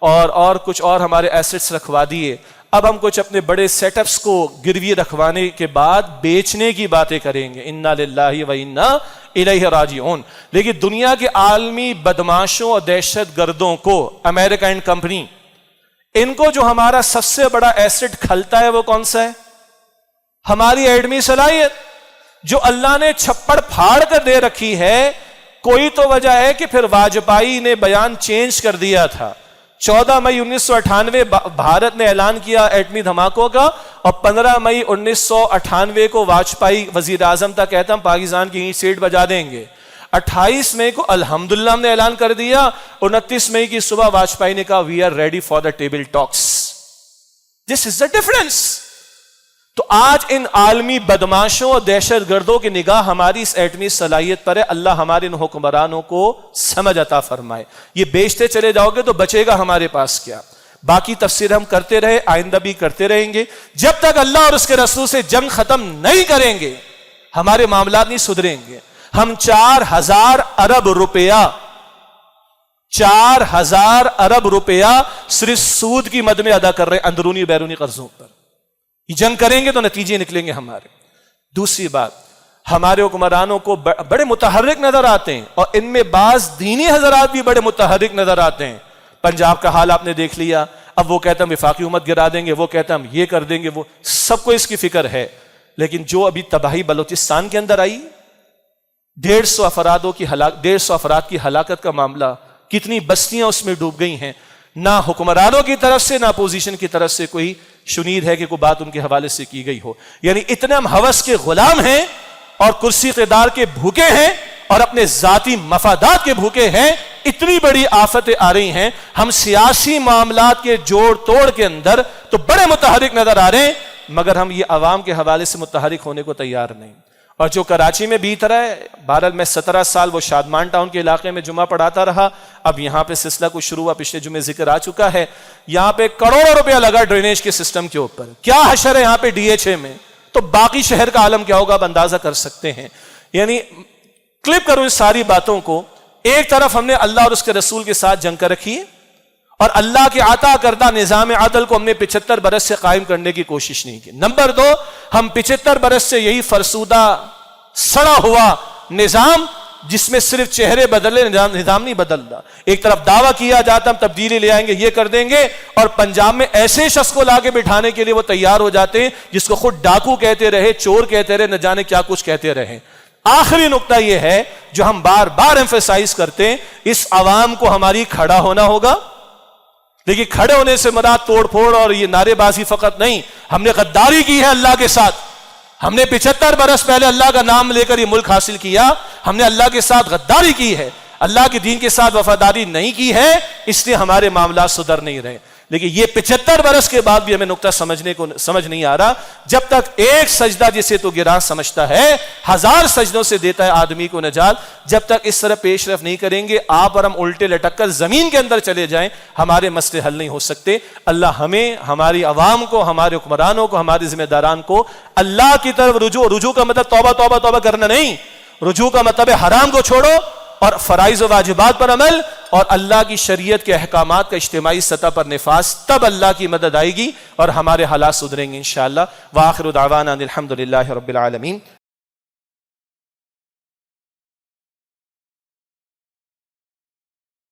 اور کچھ اور ہمارے ایسٹس رکھوا دیے. اب ہم کچھ اپنے بڑے سیٹ اپس کو گروی رکھوانے کے بعد بیچنے کی باتیں کریں گے. انا للہ و انا الیہ راجعون. لیکن دنیا کے عالمی بدماشوں اور دہشت گردوں کو، امریکہ اینڈ کمپنی، ان کو جو ہمارا سب سے بڑا ایسٹ کھلتا ہے وہ کون سا ہے؟ ہماری ایٹمی صلاحیت، جو اللہ نے چھپڑ پھاڑ کر دے رکھی ہے. کوئی تو وجہ ہے کہ پھر واجپائی نے بیان چینج کر دیا تھا. 14 مئی 1998 بھارت نے اعلان کیا ایٹمی دھماکوں کا، اور 15 مئی 1998 کو واجپائی وزیر اعظم تھا، کہتا ہم پاکستان کی اینٹ سیٹ بجا دیں گے. 28 مئی کو الحمدللہ ہم نے اعلان کر دیا. 29 مئی کی صبح واجپائی نے کہا we are ready for the table talks. This is the difference. تو آج ان عالمی بدماشوں اور دہشت گردوں کی نگاہ ہماری اس ایٹمی صلاحیت پر ہے. اللہ ہمارے ان حکمرانوں کو سمجھ عطا فرمائے. یہ بیچتے چلے جاؤ گے تو بچے گا ہمارے پاس کیا؟ باقی تفسیر ہم کرتے رہے، آئندہ بھی کرتے رہیں گے. جب تک اللہ اور اس کے رسول سے جنگ ختم نہیں کریں گے ہمارے معاملات نہیں سدھریں گے. ہم 4000 ارب روپیہ 4000 ارب روپیہ صرف سود کی مد میں ادا کر رہے ہیں، اندرونی بیرونی قرضوں پر. یہ جنگ کریں گے تو نتیجے نکلیں گے ہمارے. دوسری بات، ہمارے حکمرانوں کو بڑے متحرک نظر آتے ہیں، اور ان میں بعض دینی حضرات بھی بڑے متحرک نظر آتے ہیں۔ پنجاب کا حال آپ نے دیکھ لیا، اب وہ کہتے ہیں وفاقی حکومت گرا دیں گے، وہ کہتے ہیں ہم یہ کر دیں گے، وہ سب کو اس کی فکر ہے۔ لیکن جو ابھی تباہی بلوچستان کے اندر آئی، 150 افراد کی ہلاکت کا معاملہ، کتنی بستیاں اس میں ڈوب گئی ہیں، نہ حکمرانوں کی طرف سے نہ اپوزیشن کی طرف سے کوئی شنید ہے کہ کوئی بات ان کے حوالے سے کی گئی ہو۔ یعنی اتنے ہم ہوس کے غلام ہیں اور کرسی اقتدار کے بھوکے ہیں اور اپنے ذاتی مفادات کے بھوکے ہیں، اتنی بڑی آفتیں آ رہی ہیں، ہم سیاسی معاملات کے جوڑ توڑ کے اندر تو بڑے متحرک نظر آ رہے ہیں، مگر ہم یہ عوام کے حوالے سے متحرک ہونے کو تیار نہیں۔ اور جو کراچی میں بیت رہا ہے، بہرحال میں 17 سال وہ شادمان ٹاؤن کے علاقے میں جمعہ پڑھاتا رہا، اب یہاں پہ سلسلہ کچھ شروع ہوا، پچھلے جمعے ذکر آ چکا ہے، یہاں پہ کروڑوں روپیہ لگا ڈرینیج کے سسٹم کے اوپر، کیا حشر ہے یہاں پہ DHA میں، تو باقی شہر کا عالم کیا ہوگا آپ اندازہ کر سکتے ہیں۔ یعنی کلپ کروں اس ساری باتوں کو، ایک طرف ہم نے اللہ اور اس کے رسول کے ساتھ جنگ کر رکھی ہے، اور اللہ کے عطا کردہ نظام عدل کو ہم نے 75 برس سے قائم کرنے کی کوشش نہیں کی۔ نمبر 2، ہم 75 برس سے یہی فرسودہ سڑا ہوا نظام، جس میں صرف چہرے بدلے، نظام نہیں بدلتا۔ ایک طرف دعویٰ کیا جاتا ہم تبدیلی لے آئیں گے، یہ کر دیں گے، اور پنجاب میں ایسے شخص کو لا کے بٹھانے کے لیے وہ تیار ہو جاتے ہیں جس کو خود ڈاکو کہتے رہے، چور کہتے رہے، نہ جانے کیا کچھ کہتے رہے۔ آخری نقطہ یہ ہے جو ہم بار بار ایمفیسائز کرتے ہیں، اس عوام کو ہماری کھڑا ہونا ہوگا۔ لیکن کھڑے ہونے سے مراد توڑ پھوڑ اور یہ نعرے بازی فقط نہیں، ہم نے غداری کی ہے اللہ کے ساتھ، ہم نے 75 برس پہلے اللہ کا نام لے کر یہ ملک حاصل کیا، ہم نے اللہ کے ساتھ غداری کی ہے، اللہ کے دین کے ساتھ وفاداری نہیں کی ہے، اس لیے ہمارے معاملات سدھر نہیں رہے۔ لیکن یہ 75 برس کے بعد بھی ہمیں نقطہ سمجھ نہیں آ رہا، جب تک ایک سجدہ جسے تو گراں سمجھتا ہے 1000 سجدوں سے دیتا ہے آدمی کو نجات، جب تک اس طرح پیش رفت نہیں کریں گے آپ اور ہم الٹے لٹک کر زمین کے اندر چلے جائیں، ہمارے مسئلے حل نہیں ہو سکتے۔ اللہ ہمیں، ہماری عوام کو، ہمارے حکمرانوں کو، ہمارے ذمہ داران کو اللہ کی طرف رجوع کا مطلب توبہ توبہ توبہ کرنا نہیں، رجوع کا مطلب ہے حرام کو چھوڑو اور فرائض و واجبات پر عمل، اور اللہ کی شریعت کے احکامات کا اجتماعی سطح پر نفاذ، تب اللہ کی مدد آئے گی اور ہمارے حالات سدھریں گے انشاءاللہ۔ وآخر دعوانا الحمدللہ رب العالمین۔